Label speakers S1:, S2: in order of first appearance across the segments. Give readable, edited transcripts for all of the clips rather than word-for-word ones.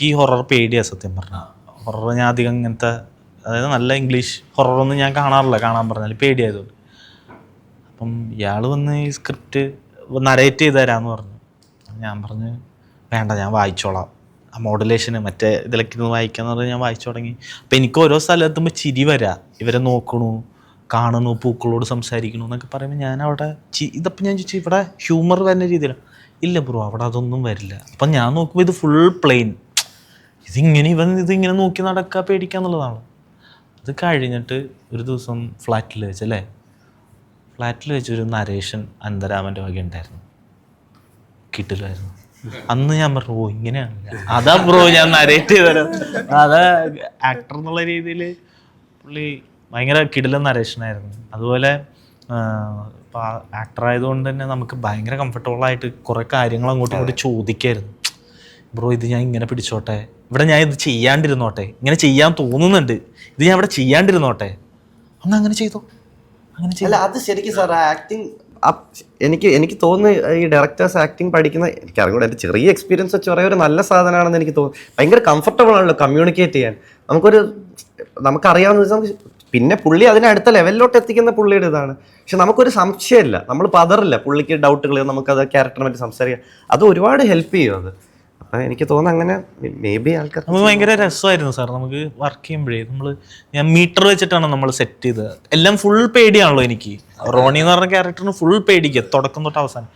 S1: എനിക്ക് ഈ ഹൊറർ പേടിയാണ് സത്യം പറഞ്ഞാൽ. ഹൊറർ ഞാൻ അധികം ഇങ്ങനത്തെ, അതായത് നല്ല ഇംഗ്ലീഷ് ഹൊററൊന്നും ഞാൻ കാണാറില്ല, കാണാൻ പറഞ്ഞാൽ പേടിയായതുകൊണ്ട്. അപ്പം ഇയാൾ വന്ന് ഈ സ്ക്രിപ്റ്റ് നരേറ്റ് ചെയ്ത് തരാമെന്ന് പറഞ്ഞു. ഞാൻ പറഞ്ഞു വേണ്ട, ഞാൻ വായിച്ചോളാം, ആ മോഡുലേഷന് മറ്റേ ഇതിലൊക്കെ ഇരുന്ന് വായിക്കാന്ന് പറഞ്ഞാൽ ഞാൻ വായിച്ചു തുടങ്ങി. അപ്പം എനിക്ക് ഓരോ സ്ഥലത്തുമ്പോൾ ചിരി വരാം, ഇവരെ നോക്കണു, കാണുന്നു, പൂക്കളോട് സംസാരിക്കണു എന്നൊക്കെ പറയുമ്പോൾ ഞാൻ അവിടെ ഇതപ്പം ഞാൻ ചോദിച്ചു ഇവിടെ ഹ്യൂമർ വരുന്ന രീതിയിലാണ്. ഇല്ല ബ്രോ, അവിടെ അതൊന്നും വരില്ല. അപ്പം ഞാൻ നോക്കുമ്പോൾ ഇത് ഫുൾ പ്ലെയിൻ, ഇതിങ്ങനെ നോക്കി നടക്കുക പേടിക്കുക എന്നുള്ളതാണ്. അത് കഴിഞ്ഞിട്ട് ഒരു ദിവസം ഫ്ലാറ്റിൽ വെച്ചൊരു നരേഷൻ അനന്തരാമൻ്റെ വക ഉണ്ടായിരുന്നു, കിട്ടില്ലായിരുന്നു. അന്ന് ഞാൻ പറഞ്ഞു ഓ ഇങ്ങനെയാണല്ലേ, അതാ ബ്രോ ഞാൻ നരേറ്റ് ചെയ്തരാം. അതാ ആക്ടർ എന്നുള്ള രീതിയിൽ പുള്ളി ഭയങ്കര കിടിലൻ നരേഷനായിരുന്നു. അതുപോലെ ഇപ്പോൾ ആക്ടർ ആയതുകൊണ്ട് തന്നെ നമുക്ക് ഭയങ്കര കംഫർട്ടബിളായിട്ട് കുറേ കാര്യങ്ങൾ അങ്ങോട്ടും ഇങ്ങോട്ട് ചോദിക്കായിരുന്നു. ബ്രോ ഇത് ഞാൻ ഇങ്ങനെ പിടിച്ചോട്ടെ, ഇവിടെ ഞാൻ ഇത് ചെയ്യാണ്ടിരുന്നോട്ടെ, ഇങ്ങനെ ചെയ്യാൻ തോന്നുന്നുണ്ട്, ഇത് ഞാൻ ഇവിടെ ചെയ്യാണ്ടിരുന്നോട്ടെ, ഒന്ന് അങ്ങനെ ചെയ്തോ, അങ്ങനെ ചെയ്യില്ല.
S2: അത് ശരിക്കും സാർ ആക്ടിങ് എനിക്ക് തോന്നുന്നു ഈ ഡയറക്ടേഴ്സ് ആക്ടിങ് പഠിക്കുന്ന, എനിക്കറിയാം എൻ്റെ ചെറിയ എക്സ്പീരിയൻസ് വെച്ച് പറയാൻ ഒരു നല്ല സാധനമാണെന്ന് എനിക്ക് തോന്നുന്നു. ഭയങ്കര കംഫർട്ടബിൾ ആണല്ലോ കമ്മ്യൂണിക്കേറ്റ് ചെയ്യാൻ. നമുക്കറിയാവുന്ന വെച്ചാൽ പിന്നെ പുള്ളി അതിനെ അടുത്ത ലെവലിലോട്ട് എത്തിക്കുന്ന പുള്ളിയുടെ ഇതാണ്. പക്ഷെ നമുക്കൊരു സംശയമില്ല, നമ്മൾ പതറില്ല, പുള്ളിക്ക് ഡൗട്ടുകൾ നമുക്കത് ക്യാരക്ടറിനെ പറ്റി സംസാരിക്കാം, അത് ഒരുപാട് ഹെൽപ്പ് ചെയ്യും അത്. അപ്പം എനിക്ക് തോന്നുന്നു അങ്ങനെ മേ ബി ആൾക്കാർ
S1: നമുക്ക് ഭയങ്കര രസമായിരുന്നു സാർ. നമുക്ക് വർക്ക് ചെയ്യുമ്പോഴേ ഞാൻ മീറ്റർ വെച്ചിട്ടാണ് നമ്മൾ സെറ്റ് ചെയ്തത്. എല്ലാം ഫുൾ പേടിയാണല്ലോ എനിക്ക്. റോണി എന്ന് പറഞ്ഞ ക്യാരക്ടറിന് ഫുൾ പേടിക്കുക തുടക്കം തൊട്ട് അവസാനം.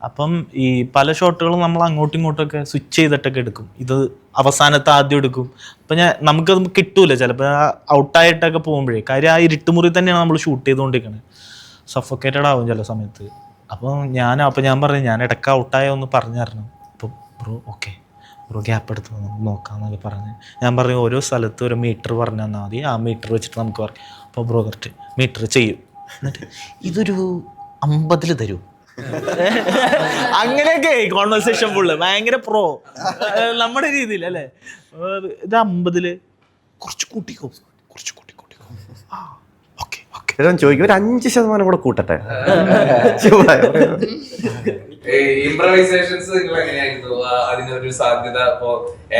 S1: അപ്പം ഈ പല ഷോട്ടുകളും നമ്മൾ അങ്ങോട്ടും ഇങ്ങോട്ടൊക്കെ സ്വിച്ച് ചെയ്തിട്ടൊക്കെ എടുക്കും. ഇത് അവസാനത്തെ ആദ്യം എടുക്കും. അപ്പം നമുക്കത് കിട്ടൂല ചിലപ്പോൾ ഔട്ടായിട്ടൊക്കെ പോകുമ്പോഴേ. കാര്യം ആ ഇരുട്ടുമുറി തന്നെയാണ് നമ്മൾ ഷൂട്ട് ചെയ്തുകൊണ്ടിരിക്കുന്നത്. സഫോക്കേറ്റഡ് ആവും ചില സമയത്ത്. അപ്പം ഞാൻ പറഞ്ഞു ഞാൻ ഇടയ്ക്ക് ഔട്ടായ ഒന്ന് പറഞ്ഞു തരണം. അപ്പം ബ്രോ ഓക്കെ ബ്രോ ഗ്യാപ്പ് എടുത്ത് നോക്കാമെന്നൊക്കെ പറഞ്ഞ് ഞാൻ പറഞ്ഞു ഓരോ സ്ഥലത്ത് ഒരു മീറ്റർ പറഞ്ഞു തന്നാൽ മതി, ആ മീറ്റർ വെച്ചിട്ട് നമുക്ക് പറയും. അപ്പോൾ ബ്രോ കറക്റ്റ് മീറ്റർ ചെയ്യും. എന്നിട്ട് ഇതൊരു 50 തരൂ, അങ്ങനെയൊക്കെ കോൺവെർസേഷൻ ഫുള്ള് ഭയങ്കര പ്രോ നമ്മുടെ രീതിയിൽ അല്ലേ. ഇത് 50 കുറച്ച് കൂട്ടിക്കോ
S2: ചോദിക്കും, ഒരു 5% കൂടെ കൂട്ടട്ടെ.
S3: ഇംപ്രവൈസേഷൻസ് നിങ്ങൾ എങ്ങനെയായിരുന്നു? അതിനൊരു സാധ്യത ഇപ്പോ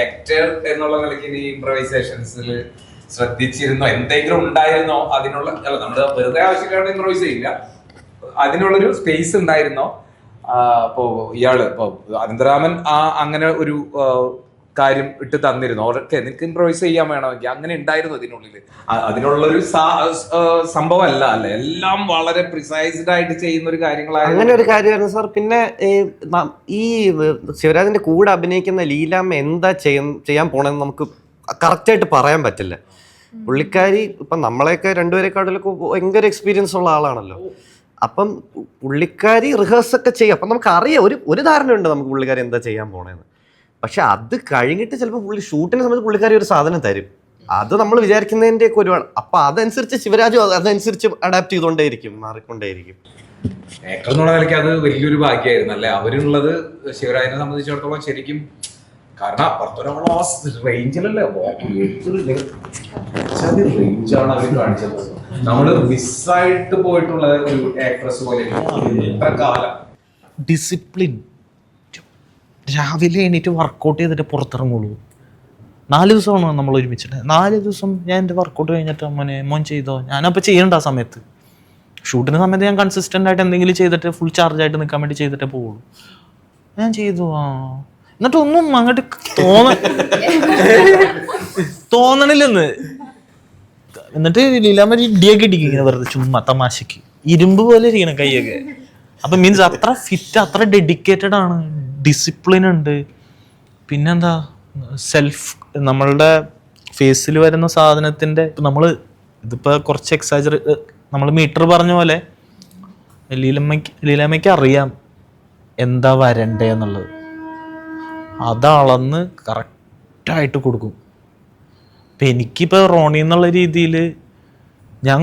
S3: ആക്ടർ എന്നുള്ള നിലയ്ക്ക് ഈ ഇംപ്രവൈസേഷൻസിൽ ശ്രദ്ധിച്ചിരുന്നോ? എന്തെങ്കിലും ഉണ്ടായിരുന്നോ അതിനുള്ള? അല്ല, നമ്മള് വെറുതെ ആവശ്യക്കാരുടെ ഇംപ്രവൈസ് ചെയ്യില്ല, അതിനുള്ളൊരു സ്പേസ് ഉണ്ടായിരുന്നോ? ഇപ്പോ ഇയാള് ഇപ്പൊ അനന്തരാമൻ അങ്ങനെ ഒരു കാര്യം ഇട്ട് തന്നിരുന്നു, ഓരൊക്കെ നിനക്ക് ഇംപ്രവൈസ് ചെയ്യാൻ വേണമെങ്കിൽ, അങ്ങനെ ഉണ്ടായിരുന്നു ഇതിനുള്ളിൽ? അതിനുള്ളൊരു സംഭവം അല്ലേ, എല്ലാം വളരെ പ്രിസൈസ്ഡ് ആയിട്ട് ചെയ്യുന്ന ഒരു കാര്യങ്ങളാണ്.
S2: അങ്ങനെ ഒരു കാര്യമായിരുന്നു സാർ. പിന്നെ ഈ ശിവരാജിന്റെ കൂടെ അഭിനയിക്കുന്ന ലീലാമ്മ എന്താ ചെയ്യാൻ പോണെന്ന് നമുക്ക് കറക്റ്റായിട്ട് പറയാൻ പറ്റില്ല. പുള്ളിക്കാരി ഇപ്പം നമ്മളെയൊക്കെ രണ്ടുപേരെക്കാട്ടിലൊക്കെ ഭയങ്കര എക്സ്പീരിയൻസ് ഉള്ള ആളാണല്ലോ. അപ്പം പുള്ളിക്കാരി റിഹേഴ്സൊക്കെ ചെയ്യും. അപ്പം നമുക്ക് അറിയാം, ഒരു ധാരണയുണ്ട് നമുക്ക് പുള്ളിക്കാരി എന്താ ചെയ്യാൻ പോണേന്ന്. പക്ഷെ അത് കഴിഞ്ഞിട്ട് ചിലപ്പോൾ ഷൂട്ടിന് സമയത്ത് പുള്ളിക്കാരി ഒരു സാധനം തരും, അത് നമ്മൾ വിചാരിക്കുന്നതിൻ്റെ ഒക്കെ ഒരുപാട്. അപ്പം അതനുസരിച്ച് ശിവരാജു അതനുസരിച്ച് അഡാപ്റ്റ് ചെയ്തുകൊണ്ടേയിരിക്കും, മാറിക്കൊണ്ടേയിരിക്കും.
S3: ആക്ടർ എന്നുള്ള നിലയ്ക്ക് അത് വലിയൊരു ഭാഗ്യമായിരുന്നു അല്ലേ അവരുള്ളത് ശിവരാജിനെ സംബന്ധിച്ചിടത്തോളം. ശരിക്കും കാരണം അപ്പുറത്തൊരാളോ റേഞ്ചിലല്ലേ, റേഞ്ചാണ് അവർ കാണിച്ചത്. നമ്മള് മിസ്സായിട്ട് പോയിട്ടുള്ള ഒരു ആക്ട്രസ് പോലെ ഇത്ര കാലം
S1: ഡിസിപ്ലിൻ. രാവിലെ എണീറ്റ് വർക്കൗട്ട് ചെയ്തിട്ട് പുറത്തിറങ്ങുള്ളൂ. 4 ദിവസമാണ് നമ്മൾ ഒരുമിച്ചിട്ട്. 4 ദിവസം ഞാൻ എൻ്റെ വർക്കൗട്ട് കഴിഞ്ഞിട്ട് മോൻ ചെയ്തോ, ഞാനപ്പോൾ ചെയ്യണ്ട. ആ സമയത്ത് ഷൂട്ടിന് സമയത്ത് ഞാൻ കൺസിസ്റ്റൻ്റ് ആയിട്ട് എന്തെങ്കിലും ചെയ്തിട്ട് ഫുൾ ചാർജായിട്ട് നിൽക്കാൻ വേണ്ടി ചെയ്തിട്ടേ പോവുള്ളൂ. ഞാൻ ചെയ്തു. എന്നിട്ട് ഒന്നും അങ്ങോട്ട് തോന്നണില്ലെന്ന്. എന്നിട്ട് ലീലാമ്മ ഇടിയൊക്കെ ഇടിക്കും ഇങ്ങനെ വെറുതെ ചുമ്മാ തമാശക്ക്, ഇരുമ്പ് പോലെ ഇരിക്കണം കൈയൊക്കെ. അപ്പം മീൻസ് അത്ര ഫിറ്റ്, അത്ര ഡെഡിക്കേറ്റഡ് ആണ്, ഡിസിപ്ലിൻ ഉണ്ട്. പിന്നെന്താ നമ്മളുടെ ഫേസിൽ വരുന്ന സാധനത്തിൻ്റെ നമ്മൾ ഇതിപ്പോൾ കുറച്ച് നമ്മൾ മീറ്റർ പറഞ്ഞ പോലെ ലീലാമ്മയ്ക്ക് അറിയാം എന്താ വരണ്ടേ എന്നുള്ളത്. അതളന്ന് കറക്റ്റായിട്ട് കൊടുക്കും. ഇപ്പം എനിക്കിപ്പോൾ റോണി എന്നുള്ള രീതിയിൽ ഞാൻ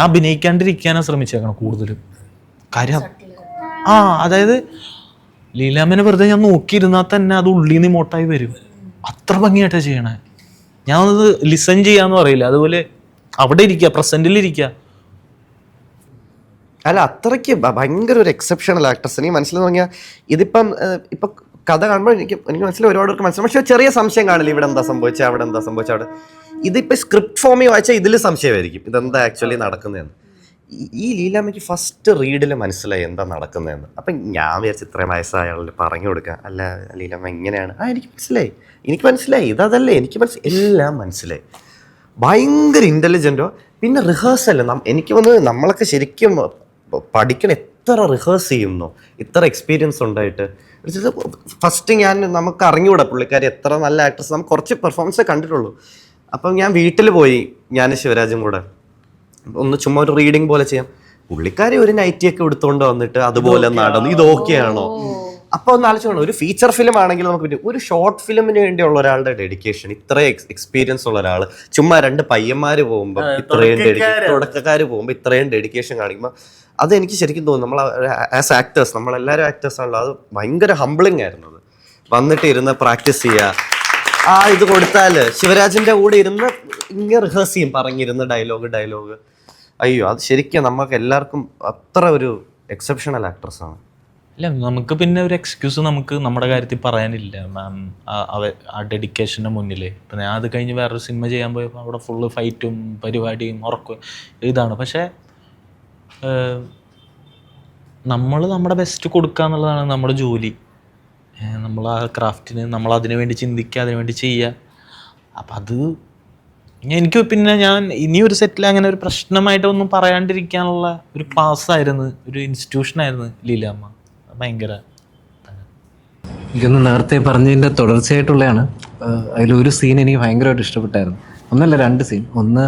S1: അഭിനയിക്കാണ്ടിരിക്കാനാണ് ശ്രമിച്ചേക്കണം കൂടുതലും. കാര്യം അതായത് ലീലാമ്മനെ വെറുതെ ഞാൻ നോക്കിയിരുന്നാൽ തന്നെ അത് ഉള്ളിൽ നിന്ന് ഇമോട്ടായി വരും. അത്ര ഭംഗിയായിട്ടാണ് ചെയ്യണേ. ഞാനത് ലിസൺ ചെയ്യാന്ന് പറയില്ല, അതുപോലെ അവിടെ ഇരിക്കുക, പ്രസന്റിലിരിക്കുക.
S2: അല്ല, അത്രയ്ക്ക് ഭയങ്കര ഒരു എക്സെപ്ഷണൽ ആക്ട്രസ്. എനിക്ക് മനസ്സിലെന്ന് പറഞ്ഞാൽ ഇപ്പം കഥ കാണുമ്പോൾ എനിക്ക് മനസ്സിലായി ഒരുപാട് പേർക്ക് മനസ്സിലാവും. പക്ഷെ ചെറിയ സംശയം കാണില്ല, ഇവിടെ എന്താ സംഭവിച്ചത്, അവിടെ എന്താ സംഭവിച്ചത്, അവിടെ ഇതിപ്പോൾ സ്ക്രിപ്റ്റ് ഫോമിൽ വായിച്ചാൽ ഇതിൽ സംശയമായിരിക്കും ഇതെന്താ ആക്ച്വലി നടക്കുന്നതെന്ന്. ഈ ലീലാമ്മയ്ക്ക് ഫസ്റ്റ് റീഡിൽ മനസ്സിലായി എന്താ നടക്കുന്നതെന്ന്. അപ്പം ഞാൻ വിചാരിച്ചു ഇത്രയും വയസ്സായ ആളിൽ പറഞ്ഞു കൊടുക്കുക, അല്ല ലീലാമ്മ ഇങ്ങനെയാണ്. എനിക്ക് മനസ്സിലായി ഇതല്ലേ, എല്ലാം മനസ്സിലായി. ഭയങ്കര ഇൻ്റലിജൻറ്റോ. പിന്നെ റിഹേഴ്സൽ എനിക്ക് വന്ന് നമ്മളൊക്കെ ശരിക്കും പഠിക്കണം, എത്ര റിഹേഴ്സ് ചെയ്യുന്നു, ഇത്ര എക്സ്പീരിയൻസ് ഉണ്ടായിട്ട്. ഫസ്റ്റ് നമുക്ക് അറിഞ്ഞുകൂടാ പുള്ളിക്കാരി എത്ര നല്ല ആക്ട്രസ്, നമുക്ക് കുറച്ച് പെർഫോമൻസേ കണ്ടിട്ടുള്ളൂ. അപ്പം ഞാൻ വീട്ടിൽ പോയി, ഞാൻ ശിവരാജും കൂടെ ഒന്ന് ചുമ്മാ ഒരു റീഡിങ് പോലെ ചെയ്യാം. പുള്ളിക്കാരി ഒരു നൈറ്റിയൊക്കെ എടുത്തുകൊണ്ട് വന്നിട്ട് അതുപോലെ നടന്നു, ഇത് ഓക്കെയാണോ? അപ്പൊ ഒന്ന് ആലോചിച്ചോണം, ഒരു ഫീച്ചർ ഫിലിം ആണെങ്കിൽ നമുക്ക് പറ്റും, ഒരു ഷോർട്ട് ഫിലിമിന് വേണ്ടിയുള്ള ഒരാളുടെ ഡെഡിക്കേഷൻ, ഇത്രയും എക്സ്പീരിയൻസ് ഉള്ള ഒരാൾ ചുമ്മാ 2 പയ്യന്മാര് പോകുമ്പോൾ ഇത്രയും തുടക്കക്കാര് പോകുമ്പോൾ ഇത്രയും ഡെഡിക്കേഷൻ കാണിക്കുമ്പോൾ അത് എനിക്ക് ശരിക്കും തോന്നുന്നു നമ്മൾ ആസ് ആക്ടേഴ്സ്, നമ്മളെല്ലാവരും ആക്ടേഴ്സ് ആണല്ലോ, അത് ഭയങ്കര ഹംബ്ലിങ് ആയിരുന്നു. അത് വന്നിട്ട് ഇരുന്ന് പ്രാക്ടീസ് ചെയ്യുക, ഇത് കൊടുത്താല് ശിവരാജിന്റെ കൂടെ ഇരുന്ന് ഇങ്ങനെ റിഹേഴ്സ് ചെയ്യും, പറഞ്ഞിരുന്ന് ഡയലോഗ്. അയ്യോ, അത് ശരിക്കും നമുക്ക് എല്ലാവർക്കും അത്ര ഒരു എക്സെപ്ഷണൽ ആക്ട്രസ് ആണ്.
S1: അല്ല, നമുക്ക് പിന്നെ ഒരു എക്സ്ക്യൂസ് നമുക്ക് നമ്മുടെ കാര്യത്തിൽ പറയാനില്ല മാം. ആ ഡെഡിക്കേഷൻ്റെ മുന്നിൽ ഇപ്പം ഞാൻ അത് കഴിഞ്ഞ് വേറൊരു സിനിമ ചെയ്യാൻ പോയപ്പോൾ അവിടെ ഫുള്ള് ഫൈറ്റും പരിപാടിയും ഉറക്കും ഇതാണ്. പക്ഷേ നമ്മൾ നമ്മുടെ ബെസ്റ്റ് കൊടുക്കുക എന്നുള്ളതാണ് നമ്മുടെ ജോലി. നമ്മൾ ആ ക്രാഫ്റ്റിന് നമ്മൾ അതിനു വേണ്ടി ചിന്തിക്കുക, അതിനു വേണ്ടി ചെയ്യുക. അപ്പം അത് എനിക്ക് പിന്നെ ഞാൻ ഇനിയൊരു സെറ്റിൽ അങ്ങനെ ഒരു പ്രശ്നമായിട്ടൊന്നും പറയാണ്ടിരിക്കാനുള്ള ഒരു ക്ലാസ്സായിരുന്നു, ഒരു ഇൻസ്റ്റിറ്റ്യൂഷനായിരുന്നു ലീലാമ്മ. ഭയങ്കര
S4: എനിക്കൊന്ന് നേരത്തെ പറഞ്ഞതിൻ്റെ തുടർച്ചയായിട്ടുള്ളതാണ്. അതിലൊരു സീൻ എനിക്ക് ഭയങ്കരമായിട്ട് ഇഷ്ടപ്പെട്ടായിരുന്നു. ഒന്നല്ല, 2 സീൻ. ഒന്ന്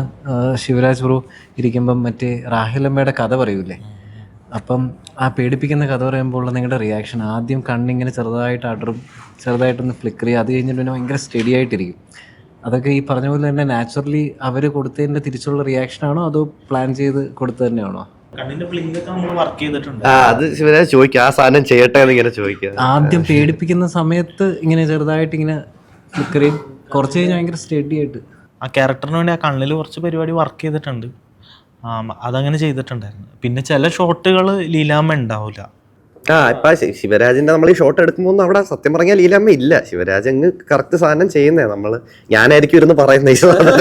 S4: ശിവരാജ് ബ്രോ ഇരിക്കുമ്പം മറ്റേ റാഹിലമ്മയുടെ കഥ പറയൂലേ, അപ്പം ആ പേടിപ്പിക്കുന്ന കഥ പറയുമ്പോൾ നിങ്ങളുടെ റിയാക്ഷൻ, ആദ്യം കണ്ണിങ്ങനെ ചെറുതായിട്ട് അടറും, ചെറുതായിട്ടൊന്ന് ഫ്ലിക്കർ ചെയ്യും, അത് കഴിഞ്ഞിട്ട് പിന്നെ ഭയങ്കര സ്റ്റഡി ആയിട്ടിരിക്കും. അതൊക്കെ ഈ പറഞ്ഞ പോലെ തന്നെ നാച്ചുറലി അവർ കൊടുത്തതിൻ്റെ തിരിച്ചുള്ള റിയാക്ഷനാണോ അതോ പ്ലാൻ ചെയ്ത് കൊടുത്തത് തന്നെയാണോ?
S1: കണ്ണിന്റെ ബ്ലിങ്കൊക്കെ നമ്മൾ വർക്ക് ചെയ്തിട്ടുണ്ട്.
S2: അത് ശിവരാജ് ചോദിക്കുക, ആ സാധനം ചെയ്യട്ടെ എന്ന് ഇങ്ങനെ ചോദിക്കുക.
S4: ആദ്യം പേടിപ്പിക്കുന്ന സമയത്ത് ഇങ്ങനെ ചെറുതായിട്ട് ഇങ്ങനെ ഫ്ലിക്കർ ചെയ്യും, കുറച്ച് കഴിഞ്ഞ് ഭയങ്കര സ്റ്റഡി ആയിട്ട്.
S1: ആ ക്യാരക്ടറിന് വേണ്ടി ആ കണ്ണിൽ കുറച്ച് പരിപാടി വർക്ക് ചെയ്തിട്ടുണ്ട്, അതങ്ങനെ ചെയ്തിട്ടുണ്ടായിരുന്നു. പിന്നെ ചില ഷോട്ടുകൾ ലീലാമ്മ ഉണ്ടാവില്ല.
S2: ഇപ്പൊ ശിവരാജിന്റെ നമ്മൾ ഈ ഷോട്ട് എടുക്കുമ്പോൾ അവിടെ സത്യം പറഞ്ഞാൽ ലീലാമ്മ ഇല്ല. ശിവരാജ് അങ്ങ് കറക്റ്റ് സാധനം ചെയ്യുന്നേ, ഞാനായിരിക്കും ഇരുന്ന് പറയുന്ന ഈ സാധനം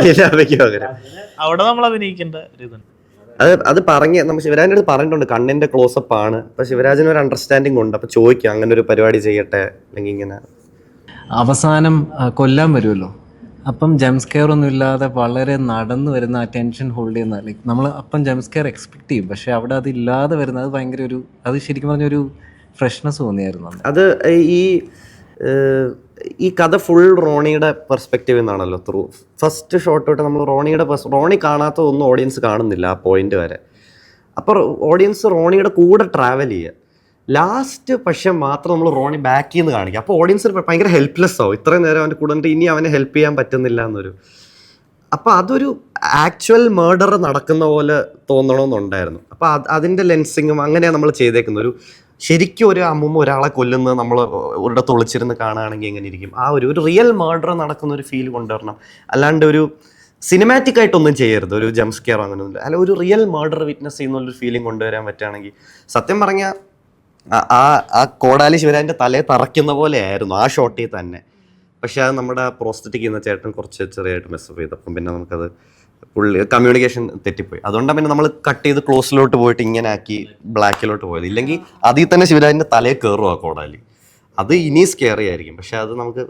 S2: ലീലാമ്മയ്ക്ക് പകരം
S1: അവിടെ നമ്മൾ അഭിനയിക്കേണ്ട ഒരു ഇതുണ്ട്.
S2: അത് നമ്മൾ ശിവരാജിന്റെ അടുത്ത് പറഞ്ഞിട്ടുണ്ട്, കണ്ണിന്റെ ക്ലോസപ്പ് ആണ്. അപ്പൊ ശിവരാജിന് ഒരു അണ്ടർസ്റ്റാൻഡിങ് ഉണ്ട്. അപ്പൊ ചോദിക്കാം അങ്ങനെ ഒരു പരിപാടി ചെയ്യട്ടെ, അല്ലെങ്കിൽ ഇങ്ങനെ.
S4: അവസാനം കൊല്ലാൻ വരുമല്ലോ, അപ്പം ജംസ്കെയർ ഒന്നും ഇല്ലാതെ വളരെ നടന്നു വരുന്ന ആ ടെൻഷൻ ഹോൾഡ് ചെയ്യുന്ന, ലൈക്ക് നമ്മൾ അപ്പം ജംസ്കെയർ എക്സ്പെക്ട് ചെയ്യും, പക്ഷെ അവിടെ അതില്ലാതെ വരുന്നത് അത് ഭയങ്കര അത് ശരിക്കും പറഞ്ഞൊരു ഫ്രഷ്നെസ് തോന്നിയായിരുന്നു.
S2: അത് ഈ കഥ ഫുൾ റോണിയുടെ പെർസ്പെക്റ്റീവ് നിന്നാണല്ലോ. ത്രൂ ഫസ്റ്റ് ഷോട്ട് തൊട്ട് നമ്മൾ റോണി കാണാത്തതൊന്നും ഓഡിയൻസ് കാണുന്നില്ല ആ പോയിന്റ് വരെ. അപ്പോൾ ഓഡിയൻസ് റോണിയുടെ കൂടെ ട്രാവൽ ചെയ്യുക. ലാസ്റ്റ് പക്ഷെ മാത്രം നമ്മൾ റോണി ബാക്കിൽ നിന്ന് കാണിക്കുക. അപ്പോൾ ഓഡിയൻസ് ഭയങ്കര ഹെൽപ്ലെസ് ആവും, ഇത്രയും നേരം അവൻ്റെ കൂടെ ഇനി അവനെ ഹെൽപ്പ് ചെയ്യാൻ പറ്റുന്നില്ല എന്നൊരു. അപ്പോൾ അതൊരു ആക്ച്വൽ മേർഡർ നടക്കുന്ന പോലെ തോന്നണമെന്നുണ്ടായിരുന്നു. അപ്പോൾ അതിൻ്റെ ലെൻസിങ്ങും അങ്ങനെയാണ് നമ്മൾ ചെയ്തേക്കുന്നത്. ശരിക്കും ഒരു അമ്മൂമ്മ ഒരാളെ കൊല്ലുന്നത് നമ്മൾ ഒരിടത്ത് ഒളിച്ചിരുന്ന് കാണുകയാണെങ്കിൽ എങ്ങനെ ഇരിക്കും, ആ ഒരു റിയൽ മേർഡർ നടക്കുന്ന ഒരു ഫീൽ കൊണ്ടുവരണം. അല്ലാണ്ട് ഒരു സിനിമാറ്റിക് ആയിട്ടൊന്നും ചെയ്യരുത്, ഒരു ജംസ്കെയർ അങ്ങനെയൊന്നും. അല്ല, ഒരു റിയൽ മേർഡർ വിറ്റ്നസ് ചെയ്യുന്നൊരു ഫീലിംഗ് കൊണ്ടുവരാൻ പറ്റുകയാണെങ്കിൽ, സത്യം പറഞ്ഞാൽ ആ കോടാലി ശിവരാജിൻ്റെ തലയെ തറയ്ക്കുന്ന പോലെ ആയിരുന്നു ആ ഷോട്ടിൽ തന്നെ. പക്ഷെ അത് നമ്മുടെ പ്രോസ്തറ്റിക് ചെയ്യുന്ന ചേട്ടൻ കുറച്ച് ചെറിയായിട്ട് മെസ്സപ്പ് ചെയ്തപ്പം പിന്നെ നമുക്കത് കമ്മ്യൂണിക്കേഷൻ തെറ്റിപ്പോയി. അതുകൊണ്ടാണ് പിന്നെ നമ്മൾ കട്ട് ചെയ്ത് ക്ലോസിലോട്ട് പോയിട്ട് ഇങ്ങനെ ആക്കി ബ്ലാക്കിലോട്ട് പോയത്. ഇല്ലെങ്കിൽ അതിൽ തന്നെ ശിവരാജിൻ്റെ തലയെ കയറും ആ കോടാലി. അത് ഇനി സ്കെയറി ആയിരിക്കും. പക്ഷെ അത് നമുക്ക്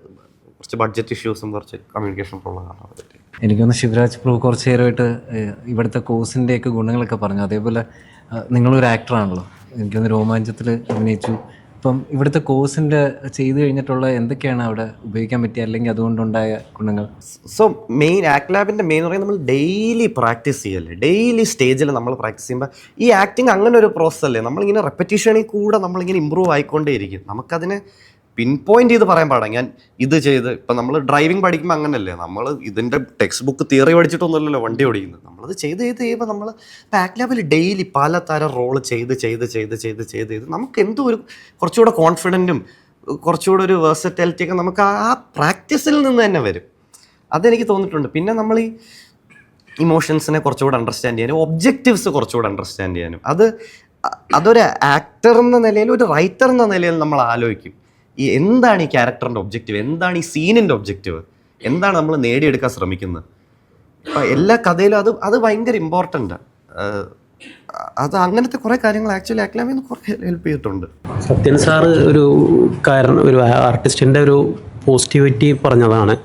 S2: കുറച്ച് ബഡ്ജറ്റ് ഇഷ്യൂസും കുറച്ച് കമ്മ്യൂണിക്കേഷൻ പ്രോബ്ലം കാണാൻ പറ്റും.
S4: എനിക്കൊന്ന് ശിവരാജ് പ്രഭു കുറച്ച് നേരമായിട്ട് ഇവിടുത്തെ കോഴ്സിൻ്റെയൊക്കെ ഗുണങ്ങളൊക്കെ പറഞ്ഞു. അതേപോലെ നിങ്ങളൊരു ആക്ടറാണല്ലോ, എനിക്കൊന്ന് രോമാഞ്ചത്തിൽ അഭിനയിച്ചു. ഇപ്പം ഇവിടുത്തെ കോഴ്സിൻ്റെ ചെയ്ത് കഴിഞ്ഞിട്ടുള്ള എന്തൊക്കെയാണ് അവിടെ ഉപയോഗിക്കാൻ പറ്റിയ, അല്ലെങ്കിൽ അതുകൊണ്ടുണ്ടായ ഗുണങ്ങൾ?
S2: സോ മെയിൻ ആക്ട് ലാബിൻ്റെ മെയിൻ പറയുന്നത് നമ്മൾ ഡെയിലി പ്രാക്ടീസ് ചെയ്യല്ലേ. ഡെയിലി സ്റ്റേജിൽ നമ്മൾ പ്രാക്ടീസ് ചെയ്യുമ്പോൾ ഈ ആക്ടിങ് അങ്ങനെ ഒരു പ്രോസസ് അല്ലേ. നമ്മളിങ്ങനെ റെപ്പറ്റീഷനിൽ കൂടെ നമ്മളിങ്ങനെ ഇമ്പ്രൂവ് ആയിക്കൊണ്ടേയിരിക്കും. നമുക്കതിനെ പിൻ പോയിന്റ് ചെയ്ത് പറയാൻ പാടാം. ഞാൻ ഇത് ചെയ്ത് ഇപ്പം നമ്മൾ ഡ്രൈവിംഗ് പഠിക്കുമ്പോൾ അങ്ങനല്ലേ, നമ്മൾ ഇതിൻ്റെ ടെക്സ്റ്റ് ബുക്ക് തിയറി പഠിച്ചിട്ടൊന്നുമല്ലല്ലോ വണ്ടി ഓടിക്കുന്നത്. നമ്മളത് ചെയ്ത് ചെയ്യുമ്പോൾ നമ്മൾ ആക്ട് ലാബിൽ ഡെയിലി പലതരം റോള് ചെയ്ത് നമുക്ക് എന്തോ ഒരു കുറച്ചുകൂടെ കോൺഫിഡൻറ്റും കുറച്ചുകൂടെ ഒരു വേഴ്സറ്റാലിറ്റിയൊക്കെ നമുക്ക് ആ പ്രാക്ടീസിൽ നിന്ന് തന്നെ വരും. അതെനിക്ക് തോന്നിയിട്ടുണ്ട്. പിന്നെ നമ്മൾ ഈ ഇമോഷൻസിനെ കുറച്ചുകൂടെ അണ്ടർസ്റ്റാൻഡ് ചെയ്യാനും ഒബ്ജക്റ്റീവ്സ് കുറച്ചുകൂടെ അണ്ടർസ്റ്റാൻഡ് ചെയ്യാനും അതൊരു ആക്ടർ എന്ന നിലയിൽ, ഒരു റൈറ്റർ എന്ന നിലയിൽ നമ്മൾ ആലോചിക്കും. ഈ എന്താണ് ഈ ക്യാരക്ടറിൻ്റെ ഒബ്ജക്റ്റീവ്, എന്താണ് ഈ സീനിൻ്റെ ഒബ്ജക്റ്റീവ്, എന്താണ് നമ്മൾ നേടിയെടുക്കാൻ ശ്രമിക്കുന്നത്. അപ്പം എല്ലാ കഥയിലും അത് ഭയങ്കര ഇമ്പോർട്ടൻ്റാണ്. അത് അങ്ങനത്തെ കുറേ കാര്യങ്ങൾ ആക്ച്വലി അക്ലാമിന്ന് കുറേ ഹെൽപ്പ് ചെയ്തിട്ടുണ്ട്.
S5: സത്യൻ സാറ് ഒരു ആർട്ടിസ്റ്റിൻ്റെ ഒരു പോസിറ്റിവിറ്റി പറഞ്ഞതാണ്.